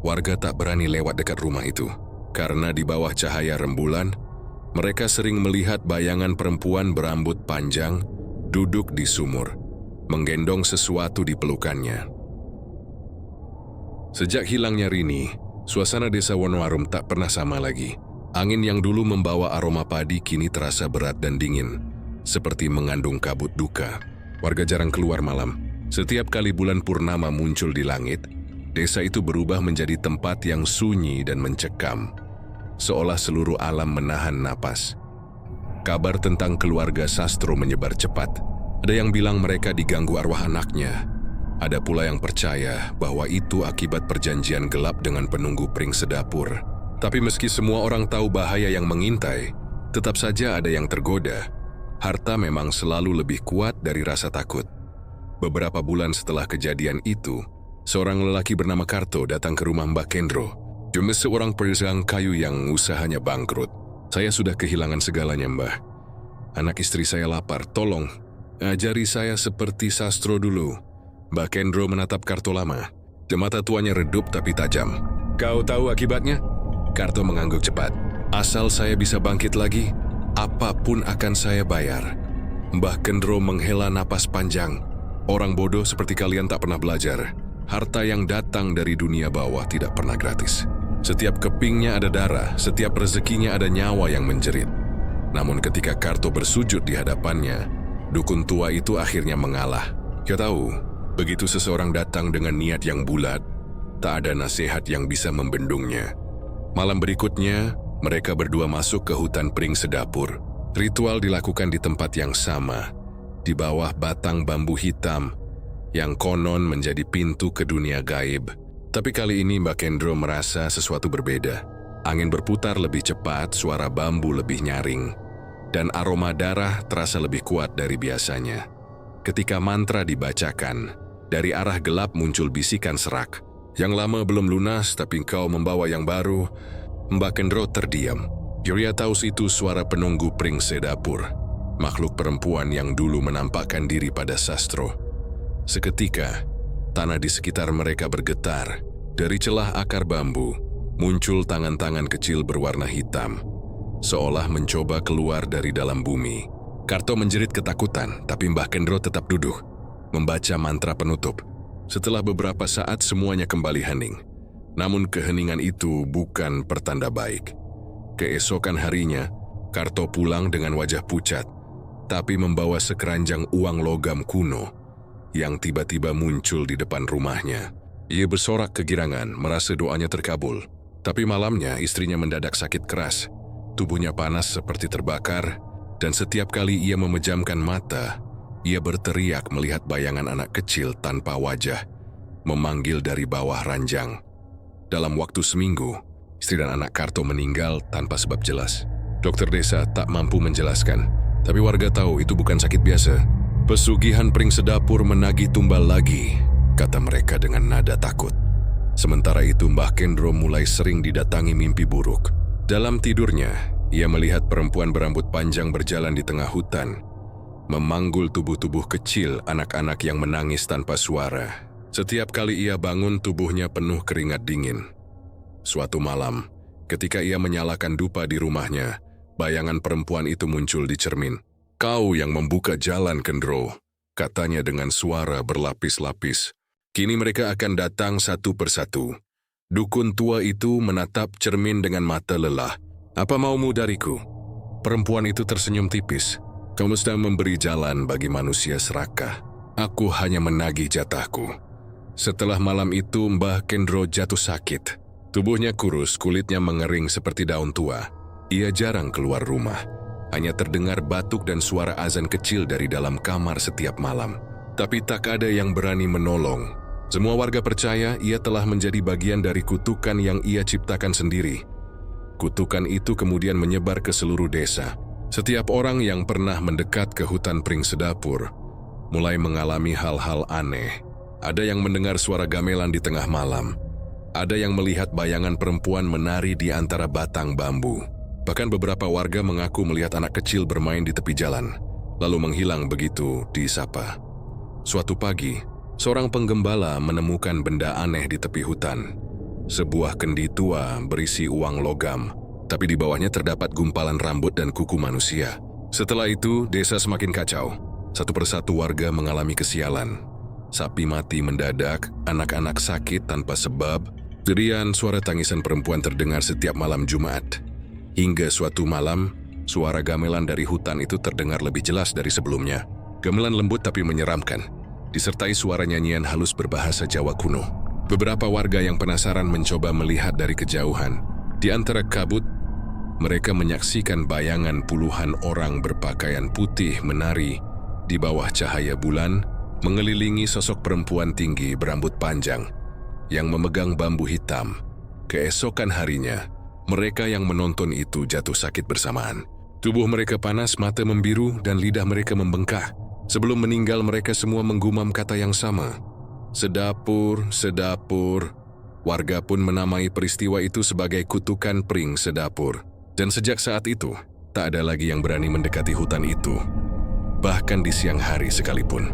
warga tak berani lewat dekat rumah itu. Karena di bawah cahaya rembulan, mereka sering melihat bayangan perempuan berambut panjang duduk di sumur, menggendong sesuatu di pelukannya. Sejak hilangnya Rini, suasana desa Wonoarum tak pernah sama lagi. Angin yang dulu membawa aroma padi kini terasa berat dan dingin, seperti mengandung kabut duka. Warga jarang keluar malam. Setiap kali bulan purnama muncul di langit, desa itu berubah menjadi tempat yang sunyi dan mencekam, seolah seluruh alam menahan napas. Kabar tentang keluarga Sastro menyebar cepat. Ada yang bilang mereka diganggu arwah anaknya. Ada pula yang percaya bahwa itu akibat perjanjian gelap dengan penunggu Pring Sedapur. Tapi meski semua orang tahu bahaya yang mengintai, tetap saja ada yang tergoda. Harta memang selalu lebih kuat dari rasa takut. Beberapa bulan setelah kejadian itu, seorang lelaki bernama Karto datang ke rumah Mbak Kendro. Cuma seorang pedagang kayu yang usahanya bangkrut. "Saya sudah kehilangan segalanya, Mbah. Anak istri saya lapar, tolong ajari saya seperti Sastro dulu." Mbak Kendro menatap Karto lama. Mata tuanya redup tapi tajam. "Kau tahu akibatnya?" Karto mengangguk cepat. "Asal saya bisa bangkit lagi, apapun akan saya bayar." Mbah Kendro menghela napas panjang. "Orang bodoh seperti kalian tak pernah belajar. Harta yang datang dari dunia bawah tidak pernah gratis. Setiap kepingnya ada darah, setiap rezekinya ada nyawa yang menjerit." Namun ketika Karto bersujud di hadapannya, dukun tua itu akhirnya mengalah. Dia tahu, begitu seseorang datang dengan niat yang bulat, tak ada nasihat yang bisa membendungnya. Malam berikutnya, mereka berdua masuk ke hutan Pring Sedapur. Ritual dilakukan di tempat yang sama, di bawah batang bambu hitam, yang konon menjadi pintu ke dunia gaib. Tapi kali ini Mbak Kendro merasa sesuatu berbeda. Angin berputar lebih cepat, suara bambu lebih nyaring, dan aroma darah terasa lebih kuat dari biasanya. Ketika mantra dibacakan, dari arah gelap muncul bisikan serak. Yang lama belum lunas, tapi kau membawa yang baru. Mbak Kendro terdiam. Yuria tahu itu suara penunggu Pring Sedapur, makhluk perempuan yang dulu menampakkan diri pada Sastro. Seketika, tanah di sekitar mereka bergetar. Dari celah akar bambu, muncul tangan-tangan kecil berwarna hitam, seolah mencoba keluar dari dalam bumi. Karto menjerit ketakutan, tapi Mbah Kendro tetap duduk, membaca mantra penutup. Setelah beberapa saat semuanya kembali hening. Namun keheningan itu bukan pertanda baik. Keesokan harinya, Karto pulang dengan wajah pucat, tapi membawa sekeranjang uang logam kuno yang tiba-tiba muncul di depan rumahnya. Ia bersorak kegirangan, merasa doanya terkabul. Tapi malamnya istrinya mendadak sakit keras. Tubuhnya panas seperti terbakar, dan setiap kali ia memejamkan mata, ia berteriak melihat bayangan anak kecil tanpa wajah, memanggil dari bawah ranjang. Dalam waktu seminggu, istri dan anak Karto meninggal tanpa sebab jelas. Dokter desa tak mampu menjelaskan, tapi warga tahu itu bukan sakit biasa. Pesugihan Pring Sedapur menagih tumbal lagi, kata mereka dengan nada takut. Sementara itu Mbah Kendro mulai sering didatangi mimpi buruk. Dalam tidurnya, ia melihat perempuan berambut panjang berjalan di tengah hutan, memanggul tubuh-tubuh kecil anak-anak yang menangis tanpa suara. Setiap kali ia bangun, tubuhnya penuh keringat dingin. Suatu malam, ketika ia menyalakan dupa di rumahnya, bayangan perempuan itu muncul di cermin. "Kau yang membuka jalan, Kendro," katanya dengan suara berlapis-lapis. Kini mereka akan datang satu persatu. Dukun tua itu menatap cermin dengan mata lelah. "Apa maumu dariku?" Perempuan itu tersenyum tipis. "Kamu sedang memberi jalan bagi manusia serakah. Aku hanya menagih jatahku." Setelah malam itu, Mbah Kendro jatuh sakit. Tubuhnya kurus, kulitnya mengering seperti daun tua. Ia jarang keluar rumah. Hanya terdengar batuk dan suara azan kecil dari dalam kamar setiap malam. Tapi tak ada yang berani menolong. Semua warga percaya ia telah menjadi bagian dari kutukan yang ia ciptakan sendiri. Kutukan itu kemudian menyebar ke seluruh desa. Setiap orang yang pernah mendekat ke hutan Pring Sedapur mulai mengalami hal-hal aneh. Ada yang mendengar suara gamelan di tengah malam. Ada yang melihat bayangan perempuan menari di antara batang bambu. Bahkan beberapa warga mengaku melihat anak kecil bermain di tepi jalan, lalu menghilang begitu disapa. Suatu pagi, seorang penggembala menemukan benda aneh di tepi hutan. Sebuah kendi tua berisi uang logam, tapi di bawahnya terdapat gumpalan rambut dan kuku manusia. Setelah itu, desa semakin kacau. Satu persatu warga mengalami kesialan. Sapi mati mendadak, anak-anak sakit tanpa sebab, derian suara tangisan perempuan terdengar setiap malam Jumat. Hingga suatu malam, suara gamelan dari hutan itu terdengar lebih jelas dari sebelumnya. Gamelan lembut tapi menyeramkan, disertai suara nyanyian halus berbahasa Jawa kuno. Beberapa warga yang penasaran mencoba melihat dari kejauhan. Di antara kabut, mereka menyaksikan bayangan puluhan orang berpakaian putih menari di bawah cahaya bulan, mengelilingi sosok perempuan tinggi berambut panjang yang memegang bambu hitam. Keesokan harinya, mereka yang menonton itu jatuh sakit bersamaan. Tubuh mereka panas, mata membiru, dan lidah mereka membengkak. Sebelum meninggal, mereka semua menggumam kata yang sama. "Sedapur, Sedapur." Warga pun menamai peristiwa itu sebagai kutukan Pring Sedapur. Dan sejak saat itu, tak ada lagi yang berani mendekati hutan itu, bahkan di siang hari sekalipun.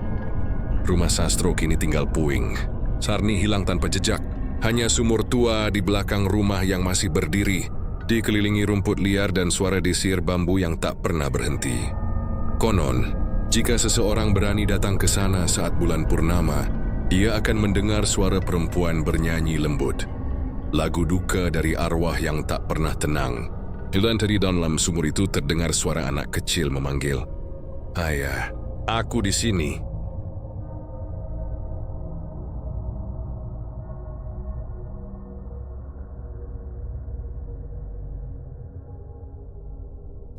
Rumah Sastro kini tinggal puing. Sarni hilang tanpa jejak. Hanya sumur tua di belakang rumah yang masih berdiri, dikelilingi rumput liar dan suara desir bambu yang tak pernah berhenti. Konon, jika seseorang berani datang ke sana saat bulan purnama, ia akan mendengar suara perempuan bernyanyi lembut. Lagu duka dari arwah yang tak pernah tenang. Dan dari dalam sumur itu terdengar suara anak kecil memanggil, "Ayah, aku di sini."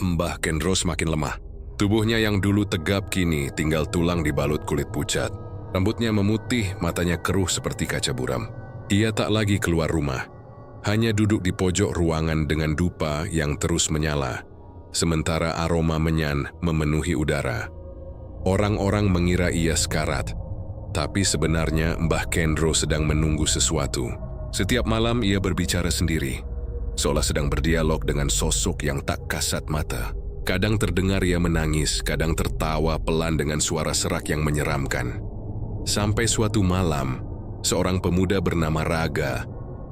Mbah Kendro semakin lemah. Tubuhnya yang dulu tegap kini tinggal tulang dibalut kulit pucat. Rambutnya memutih, matanya keruh seperti kaca buram. Ia tak lagi keluar rumah. hanya duduk di pojok ruangan dengan dupa yang terus menyala, sementara aroma menyan memenuhi udara. Orang-orang mengira ia sekarat, tapi sebenarnya Mbah Kendro sedang menunggu sesuatu. Setiap malam ia berbicara sendiri, seolah sedang berdialog dengan sosok yang tak kasat mata. Kadang terdengar ia menangis, kadang tertawa pelan dengan suara serak yang menyeramkan. Sampai suatu malam, seorang pemuda bernama Raga,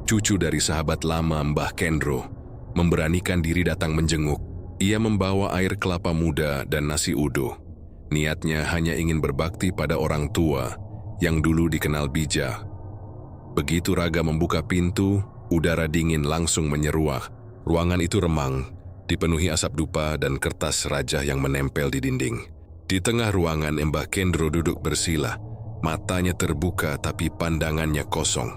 cucu dari sahabat lama Mbah Kendro, memberanikan diri datang menjenguk. Ia membawa air kelapa muda dan nasi uduk. Niatnya hanya ingin berbakti pada orang tua yang dulu dikenal bijak. Begitu Raga membuka pintu, udara dingin langsung menyeruak. Ruangan itu remang, dipenuhi asap dupa dan kertas rajah yang menempel di dinding. Di tengah ruangan Mbah Kendro duduk bersila, matanya terbuka tapi pandangannya kosong.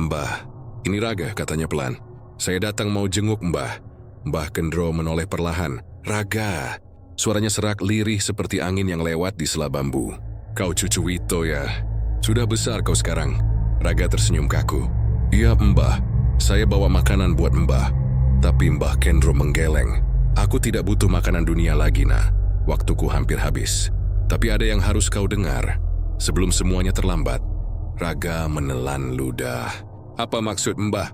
"Mbah, ini Raga," katanya pelan. "Saya datang mau jenguk Mbah." Mbah Kendro menoleh perlahan. "Raga." Suaranya serak lirih seperti angin yang lewat di sela bambu. "Kau cucu Wito ya? Sudah besar kau sekarang." Raga tersenyum kaku. "Iya Mbah, saya bawa makanan buat Mbah." Tapi Mbah Kendro menggeleng. "Aku tidak butuh makanan dunia lagi, Nah. Waktuku hampir habis. Tapi ada yang harus kau dengar. Sebelum semuanya terlambat." Raga menelan ludah. "Apa maksud Mbah?"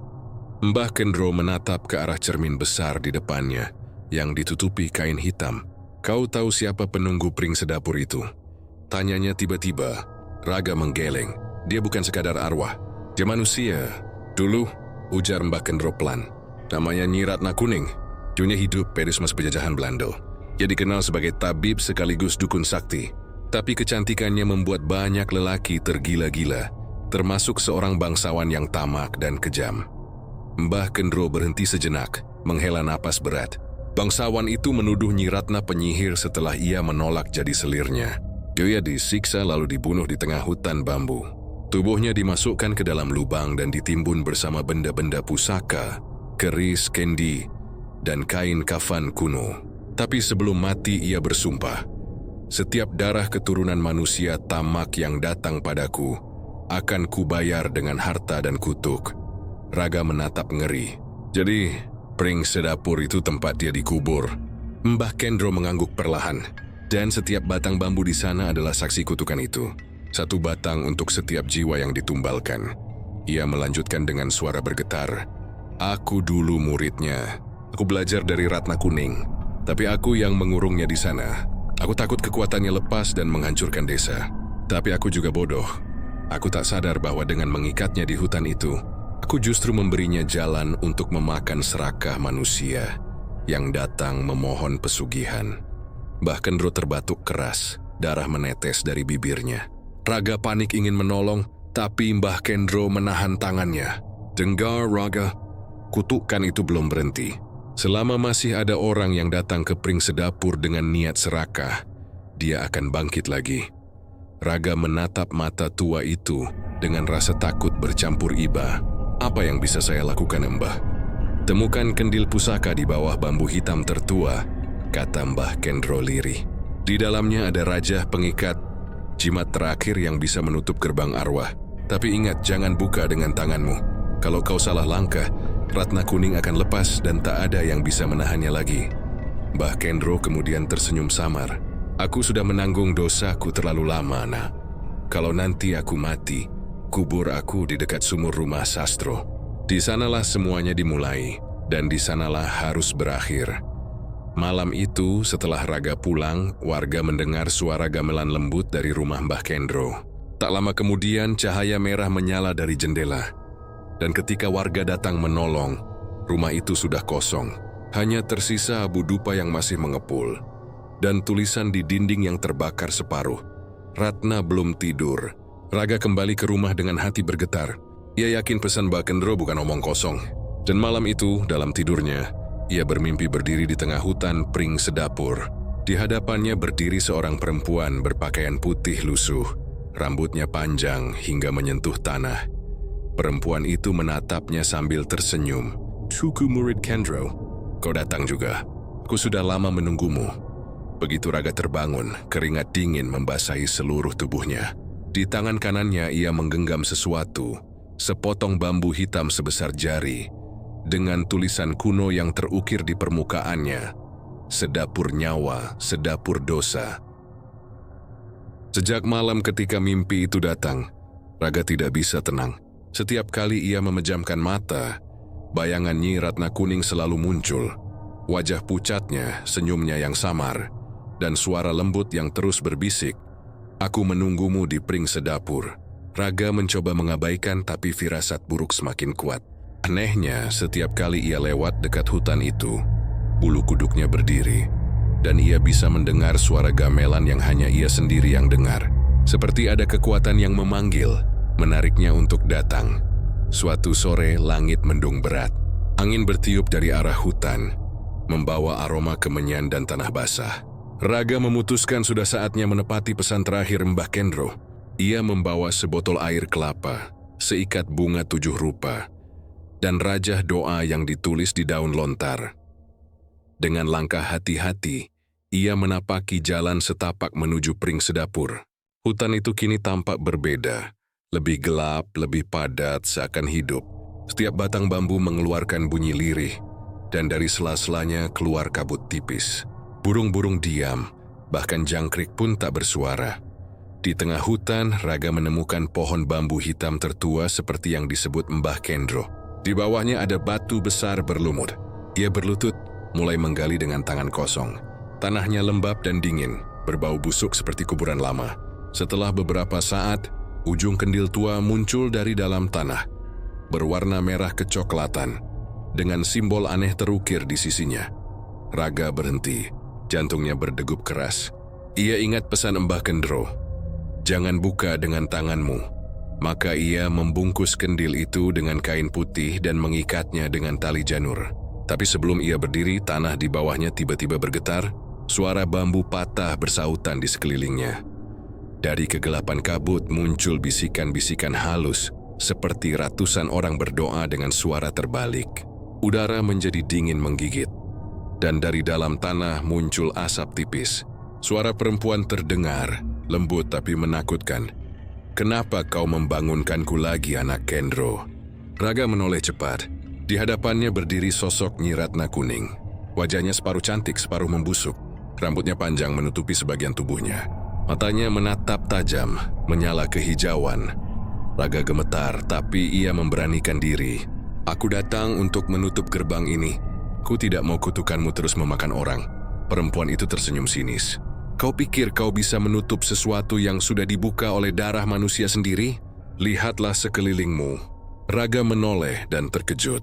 Mbah Kendro menatap ke arah cermin besar di depannya yang ditutupi kain hitam. "Kau tahu siapa penunggu pring sedapur itu?" Tanyanya tiba-tiba. Raga menggeleng. "Dia bukan sekadar arwah. Dia manusia." "Dulu," ujar Mbah Kendro pelan, "namanya Nyi Ratna Kuning. Dulunya hidup peris masa penjajahan Belanda. Ia dikenal sebagai tabib sekaligus dukun sakti. Tapi kecantikannya membuat banyak lelaki tergila-gila, termasuk seorang bangsawan yang tamak dan kejam." Mbah Kendro berhenti sejenak, menghela napas berat. Bangsawan itu menuduh Nyi Ratna penyihir setelah ia menolak jadi selirnya. Dia disiksa lalu dibunuh di tengah hutan bambu. Tubuhnya dimasukkan ke dalam lubang dan ditimbun bersama benda-benda pusaka, keris, kendi, dan kain kafan kuno. Tapi sebelum mati ia bersumpah, "Setiap darah keturunan manusia tamak yang datang padaku akan kubayar dengan harta dan kutuk." Raga menatap ngeri. "Jadi, pring sedapur itu tempat dia dikubur?" Mbah Kendro mengangguk perlahan. "Dan setiap batang bambu di sana adalah saksi kutukan itu. Satu batang untuk setiap jiwa yang ditumbalkan." Ia melanjutkan dengan suara bergetar. "Aku dulu muridnya. Aku belajar dari Ratna Kuning. Tapi aku yang mengurungnya di sana. Aku takut kekuatannya lepas dan menghancurkan desa. Tapi aku juga bodoh. Aku tak sadar bahwa dengan mengikatnya di hutan itu, aku justru memberinya jalan untuk memakan serakah manusia yang datang memohon pesugihan." Mbah Kendro terbatuk keras, darah menetes dari bibirnya. Raga panik ingin menolong, tapi Mbah Kendro menahan tangannya. "Dengar Raga, kutukan itu belum berhenti. Selama masih ada orang yang datang ke pring sedapur dengan niat serakah, dia akan bangkit lagi." Raga menatap mata tua itu dengan rasa takut bercampur iba. "Apa yang bisa saya lakukan, Mbah?" "Temukan kendil pusaka di bawah bambu hitam tertua," kata Mbah Kendro lirih. "Di dalamnya ada rajah pengikat, jimat terakhir yang bisa menutup gerbang arwah. Tapi ingat, jangan buka dengan tanganmu. Kalau kau salah langkah, Ratna Kuning akan lepas dan tak ada yang bisa menahannya lagi." Mbah Kendro kemudian tersenyum samar. "Aku sudah menanggung dosaku terlalu lama, Nak. Kalau nanti aku mati, kubur aku di dekat sumur rumah Sastro. Di sanalah semuanya dimulai, dan di sanalah harus berakhir." Malam itu, setelah Raga pulang, warga mendengar suara gamelan lembut dari rumah Mbah Kendro. Tak lama kemudian, cahaya merah menyala dari jendela. Dan ketika warga datang menolong, rumah itu sudah kosong. Hanya tersisa abu dupa yang masih mengepul. Dan tulisan di dinding yang terbakar separuh. "Ratna belum tidur." Raga kembali ke rumah dengan hati bergetar. Ia yakin pesan Mbah Kendro bukan omong kosong. Dan malam itu, dalam tidurnya, ia bermimpi berdiri di tengah hutan pring sedapur. Di hadapannya berdiri seorang perempuan berpakaian putih lusuh, rambutnya panjang hingga menyentuh tanah. Perempuan itu menatapnya sambil tersenyum. "Cucu murid Kendro, kau datang juga. Aku sudah lama menunggumu." Begitu Raga terbangun, keringat dingin membasahi seluruh tubuhnya. Di tangan kanannya ia menggenggam sesuatu, sepotong bambu hitam sebesar jari, dengan tulisan kuno yang terukir di permukaannya, "Sedapur nyawa, sedapur dosa." Sejak malam ketika mimpi itu datang, Raga tidak bisa tenang. Setiap kali ia memejamkan mata, bayangan Nyi Ratna Kuning selalu muncul. Wajah pucatnya, senyumnya yang samar, dan suara lembut yang terus berbisik, "Aku menunggumu di pring sedapur." Raga mencoba mengabaikan, tapi firasat buruk semakin kuat. Anehnya, setiap kali ia lewat dekat hutan itu, bulu kuduknya berdiri, dan ia bisa mendengar suara gamelan yang hanya ia sendiri yang dengar. Seperti ada kekuatan yang memanggil, menariknya untuk datang. Suatu sore, langit mendung berat. Angin bertiup dari arah hutan, membawa aroma kemenyan dan tanah basah. Raga memutuskan sudah saatnya menepati pesan terakhir Mbah Kendro. Ia membawa sebotol air kelapa, seikat bunga 7 rupa, dan rajah doa yang ditulis di daun lontar. Dengan langkah hati-hati, ia menapaki jalan setapak menuju pring sedapur. Hutan itu kini tampak berbeda, lebih gelap, lebih padat, seakan hidup. Setiap batang bambu mengeluarkan bunyi lirih, dan dari sela-selanya keluar kabut tipis. Burung-burung diam, bahkan jangkrik pun tak bersuara. Di tengah hutan, Raga menemukan pohon bambu hitam tertua seperti yang disebut Mbah Kendro. Di bawahnya ada batu besar berlumut. Ia berlutut, mulai menggali dengan tangan kosong. Tanahnya lembab dan dingin, berbau busuk seperti kuburan lama. Setelah beberapa saat, ujung kendil tua muncul dari dalam tanah, berwarna merah kecoklatan, dengan simbol aneh terukir di sisinya. Raga berhenti, jantungnya berdegup keras. Ia ingat pesan Mbah Kendro, "Jangan buka dengan tanganmu." Maka ia membungkus kendil itu dengan kain putih dan mengikatnya dengan tali janur. Tapi sebelum ia berdiri, tanah di bawahnya tiba-tiba bergetar, suara bambu patah bersautan di sekelilingnya. Dari kegelapan kabut muncul bisikan-bisikan halus, seperti ratusan orang berdoa dengan suara terbalik. Udara menjadi dingin menggigit, dan dari dalam tanah muncul asap tipis. Suara perempuan terdengar, lembut tapi menakutkan. "Kenapa kau membangunkanku lagi, anak Kendro?" Raga menoleh cepat. Di hadapannya berdiri sosok Nyi Ratna Kuning. Wajahnya separuh cantik, separuh membusuk. Rambutnya panjang menutupi sebagian tubuhnya. Matanya menatap tajam, menyala kehijauan. Raga gemetar, tapi ia memberanikan diri. "Aku datang untuk menutup gerbang ini. Ku tidak mau kutukanmu terus memakan orang." Perempuan itu tersenyum sinis. "Kau pikir kau bisa menutup sesuatu yang sudah dibuka oleh darah manusia sendiri? Lihatlah sekelilingmu." Raga menoleh dan terkejut.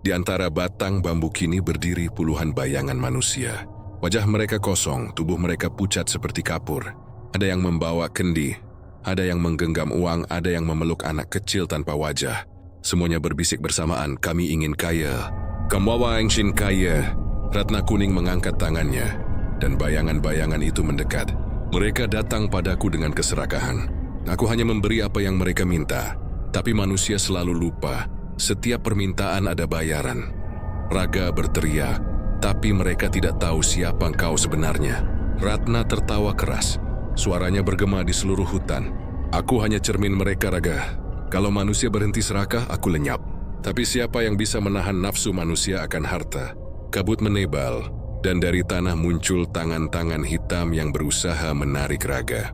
Di antara batang bambu kini berdiri puluhan bayangan manusia. Wajah mereka kosong, tubuh mereka pucat seperti kapur. Ada yang membawa kendi, ada yang menggenggam uang, ada yang memeluk anak kecil tanpa wajah. Semuanya berbisik bersamaan, "Kami ingin kaya. Kamawa Engshin kaya." Ratna Kuning mengangkat tangannya, dan bayangan-bayangan itu mendekat. Mereka datang padaku dengan keserakahan. Aku hanya memberi apa yang mereka minta. Tapi manusia selalu lupa, setiap permintaan ada bayaran. Raga berteriak, tapi mereka tidak tahu siapa kau sebenarnya. Ratna tertawa keras. Suaranya bergema di seluruh hutan. "Aku hanya cermin mereka, Raga. Kalau manusia berhenti serakah, aku lenyap. Tapi siapa yang bisa menahan nafsu manusia akan harta?" Kabut menebal, dan dari tanah muncul tangan-tangan hitam yang berusaha menarik Raga.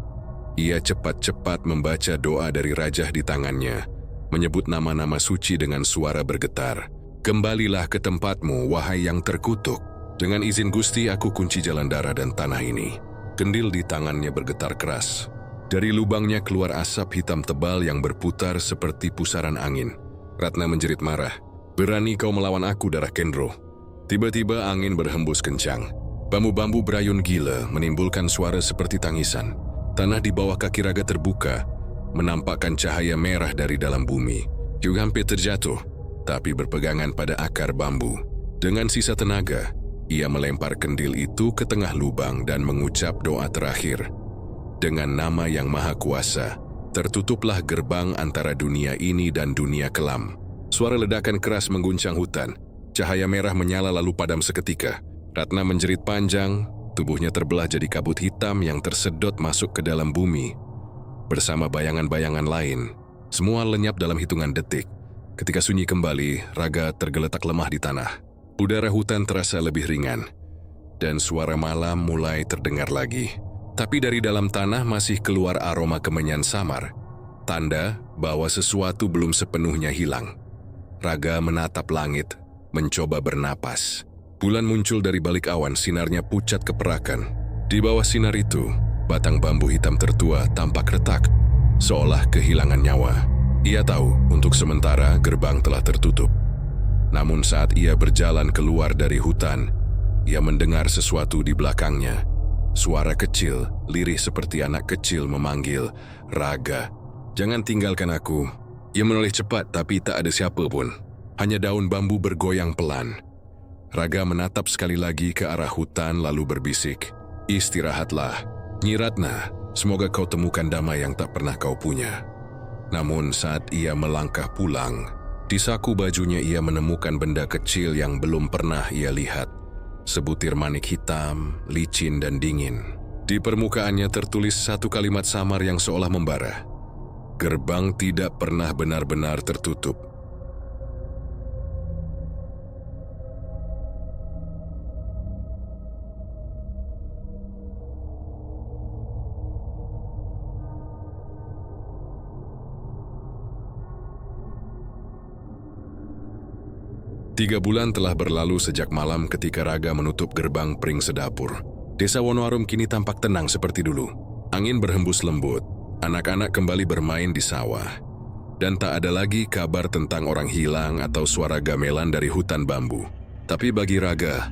Ia cepat-cepat membaca doa dari rajah di tangannya, menyebut nama-nama suci dengan suara bergetar. "Kembalilah ke tempatmu, wahai yang terkutuk. Dengan izin Gusti, aku kunci jalan darah dan tanah ini." Kendil di tangannya bergetar keras. Dari lubangnya keluar asap hitam tebal yang berputar seperti pusaran angin. Ratna menjerit marah. "Berani kau melawan aku, Darah Kendro?" Tiba-tiba angin berhembus kencang. Bambu-bambu berayun gila, menimbulkan suara seperti tangisan. Tanah di bawah kaki Raga terbuka, menampakkan cahaya merah dari dalam bumi. Hyuk hampir terjatuh, tapi berpegangan pada akar bambu. Dengan sisa tenaga, ia melempar kendil itu ke tengah lubang dan mengucap doa terakhir. Dengan nama yang maha kuasa, tertutuplah gerbang antara dunia ini dan dunia kelam. Suara ledakan keras mengguncang hutan. Cahaya merah menyala lalu padam seketika. Ratna menjerit panjang, tubuhnya terbelah jadi kabut hitam yang tersedot masuk ke dalam bumi. Bersama bayangan-bayangan lain, semua lenyap dalam hitungan detik. Ketika sunyi kembali, Raga tergeletak lemah di tanah. Udara hutan terasa lebih ringan, dan suara malam mulai terdengar lagi. Tapi dari dalam tanah masih keluar aroma kemenyan samar, tanda bahwa sesuatu belum sepenuhnya hilang. Raga menatap langit, mencoba bernapas. Bulan muncul dari balik awan, sinarnya pucat keperakan. Di bawah sinar itu, batang bambu hitam tertua tampak retak, seolah kehilangan nyawa. Ia tahu untuk sementara gerbang telah tertutup. Namun saat ia berjalan keluar dari hutan, ia mendengar sesuatu di belakangnya. Suara kecil, lirih seperti anak kecil memanggil, "Raga, jangan tinggalkan aku." Ia menoleh cepat tapi tak ada siapa pun. Hanya daun bambu bergoyang pelan. Raga menatap sekali lagi ke arah hutan lalu berbisik, "Istirahatlah, Nyi Ratna, semoga kau temukan damai yang tak pernah kau punya." Namun saat ia melangkah pulang, di saku bajunya ia menemukan benda kecil yang belum pernah ia lihat. Sebutir manik hitam, licin dan dingin. Di permukaannya tertulis satu kalimat samar yang seolah membara. Gerbang tidak pernah benar-benar tertutup. Tiga bulan telah berlalu sejak malam ketika Raga menutup gerbang Pring Sedapur. Desa Wonoarum kini tampak tenang seperti dulu. Angin berhembus lembut, anak-anak kembali bermain di sawah. Dan tak ada lagi kabar tentang orang hilang atau suara gamelan dari hutan bambu. Tapi bagi Raga,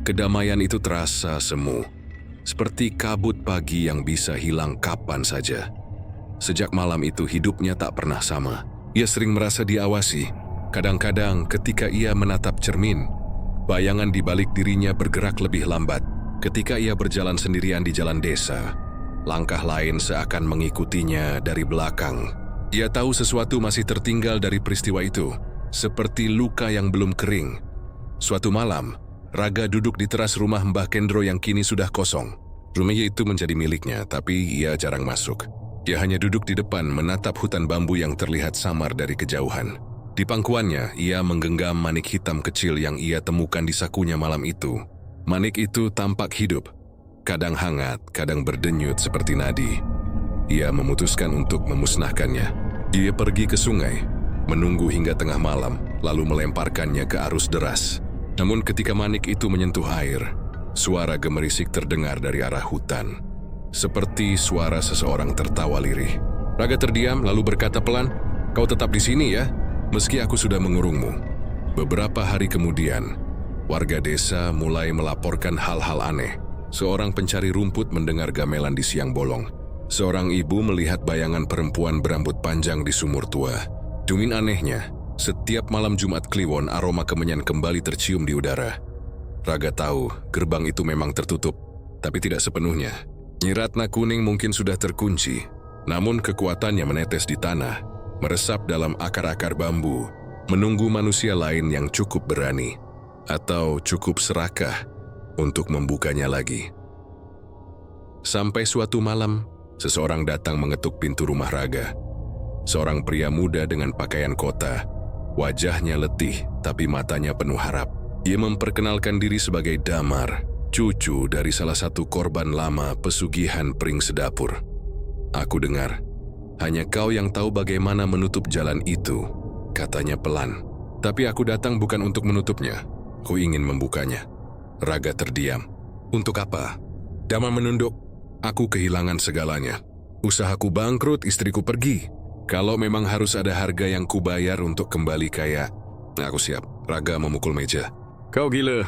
kedamaian itu terasa semu. Seperti kabut pagi yang bisa hilang kapan saja. Sejak malam itu hidupnya tak pernah sama. Ia sering merasa diawasi. Kadang-kadang ketika ia menatap cermin, bayangan di balik dirinya bergerak lebih lambat. Ketika ia berjalan sendirian di jalan desa, langkah lain seakan mengikutinya dari belakang. Ia tahu sesuatu masih tertinggal dari peristiwa itu, seperti luka yang belum kering. Suatu malam, Raga duduk di teras rumah Mbah Kendro yang kini sudah kosong. Rumah itu menjadi miliknya, tapi ia jarang masuk. Ia hanya duduk di depan menatap hutan bambu yang terlihat samar dari kejauhan. Di pangkuannya, ia menggenggam manik hitam kecil yang ia temukan di sakunya malam itu. Manik itu tampak hidup, kadang hangat, kadang berdenyut seperti nadi. Ia memutuskan untuk memusnahkannya. Ia pergi ke sungai, menunggu hingga tengah malam, lalu melemparkannya ke arus deras. Namun ketika manik itu menyentuh air, suara gemerisik terdengar dari arah hutan. Seperti suara seseorang tertawa lirih. Raga terdiam lalu berkata pelan, "Kau tetap di sini ya? Meski aku sudah mengurungmu." Beberapa hari kemudian, warga desa mulai melaporkan hal-hal aneh. Seorang pencari rumput mendengar gamelan di siang bolong. Seorang ibu melihat bayangan perempuan berambut panjang di sumur tua. Dungin anehnya, setiap malam Jumat Kliwon aroma kemenyan kembali tercium di udara. Raga tahu gerbang itu memang tertutup, tapi tidak sepenuhnya. Nyi Ratna kuning mungkin sudah terkunci, namun kekuatannya menetes di tanah, meresap dalam akar-akar bambu, menunggu manusia lain yang cukup berani atau cukup serakah untuk membukanya lagi. Sampai suatu malam, seseorang datang mengetuk pintu rumah Raga. Seorang pria muda dengan pakaian kota, wajahnya letih tapi matanya penuh harap. Ia memperkenalkan diri sebagai Damar, cucu dari salah satu korban lama pesugihan Pring Sedapur. "Aku dengar, hanya kau yang tahu bagaimana menutup jalan itu," katanya pelan. "Tapi aku datang bukan untuk menutupnya. Ku ingin membukanya." Raga terdiam. "Untuk apa?" Damar menunduk. "Aku kehilangan segalanya. Usahaku bangkrut, istriku pergi. Kalau memang harus ada harga yang kubayar untuk kembali kaya, aku siap." Raga memukul meja. "Kau gila.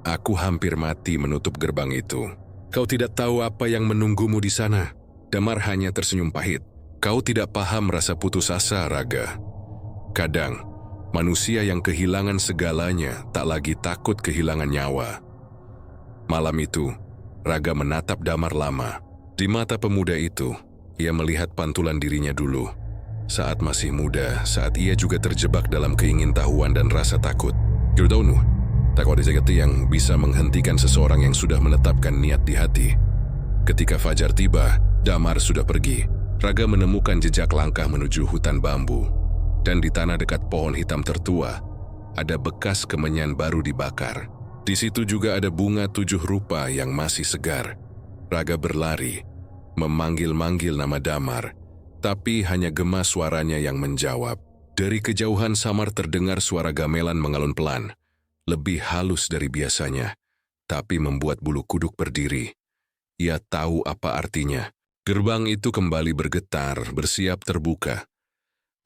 Aku hampir mati menutup gerbang itu. Kau tidak tahu apa yang menunggumu di sana." Damar hanya tersenyum pahit. "Kau tidak paham rasa putus asa, Raga. Kadang, manusia yang kehilangan segalanya tak lagi takut kehilangan nyawa." Malam itu, Raga menatap Damar lama. Di mata pemuda itu, ia melihat pantulan dirinya dulu. Saat masih muda, saat ia juga terjebak dalam keingintahuan dan rasa takut. Yudhaunu, tak ada sesuatu yang bisa menghentikan seseorang yang sudah menetapkan niat di hati. Ketika fajar tiba, Damar sudah pergi. Raga menemukan jejak langkah menuju hutan bambu. dan di tanah dekat pohon hitam tertua, ada bekas kemenyan baru dibakar. Di situ juga ada bunga 7 rupa yang masih segar. Raga berlari, memanggil-manggil nama Damar, tapi hanya gema suaranya yang menjawab. Dari kejauhan samar terdengar suara gamelan mengalun pelan, lebih halus dari biasanya, tapi membuat bulu kuduk berdiri. Ia tahu apa artinya. Gerbang itu kembali bergetar, bersiap terbuka.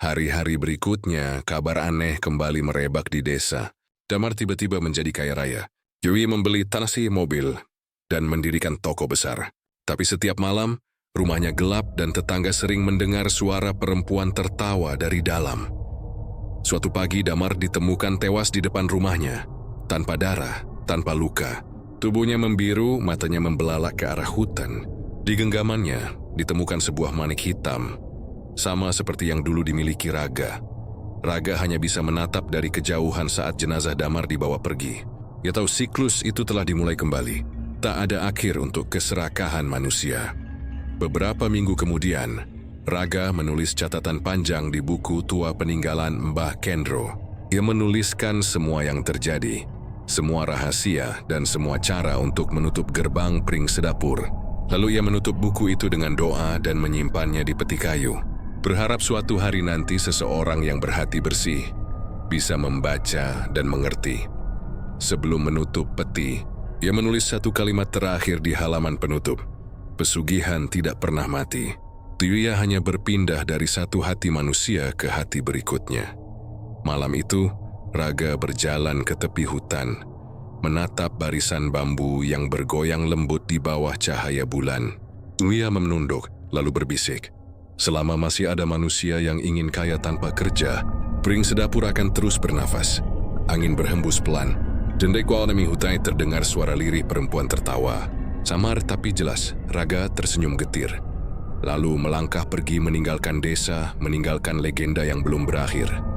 Hari-hari berikutnya, kabar aneh kembali merebak di desa. Damar tiba-tiba menjadi kaya raya. Yui membeli tanah mobil dan mendirikan toko besar. Tapi setiap malam, rumahnya gelap dan tetangga sering mendengar suara perempuan tertawa dari dalam. Suatu pagi, Damar ditemukan tewas di depan rumahnya, tanpa darah, tanpa luka. Tubuhnya membiru, matanya membelalak ke arah hutan. Di genggamannya ditemukan sebuah manik hitam, sama seperti yang dulu dimiliki Raga. Raga hanya bisa menatap dari kejauhan saat jenazah Damar dibawa pergi. Ia tahu siklus itu telah dimulai kembali. Tak ada akhir untuk keserakahan manusia. Beberapa minggu kemudian, Raga menulis catatan panjang di buku tua peninggalan Mbah Kendro. Ia menuliskan semua yang terjadi, semua rahasia dan semua cara untuk menutup gerbang Pring Sedapur. Lalu ia menutup buku itu dengan doa dan menyimpannya di peti kayu. Berharap suatu hari nanti seseorang yang berhati bersih bisa membaca dan mengerti. Sebelum menutup peti, ia menulis satu kalimat terakhir di halaman penutup. Pesugihan tidak pernah mati. Dia hanya berpindah dari satu hati manusia ke hati berikutnya. Malam itu, Raga berjalan ke tepi hutan, menatap barisan bambu yang bergoyang lembut di bawah cahaya bulan. Ia menunduk, lalu berbisik, selama masih ada manusia yang ingin kaya tanpa kerja, Pring Sedapur akan terus bernafas. Angin berhembus pelan. Dendek Walnami Hutai terdengar suara lirih perempuan tertawa. Samar tapi jelas, Raga tersenyum getir. Lalu melangkah pergi meninggalkan desa, meninggalkan legenda yang belum berakhir.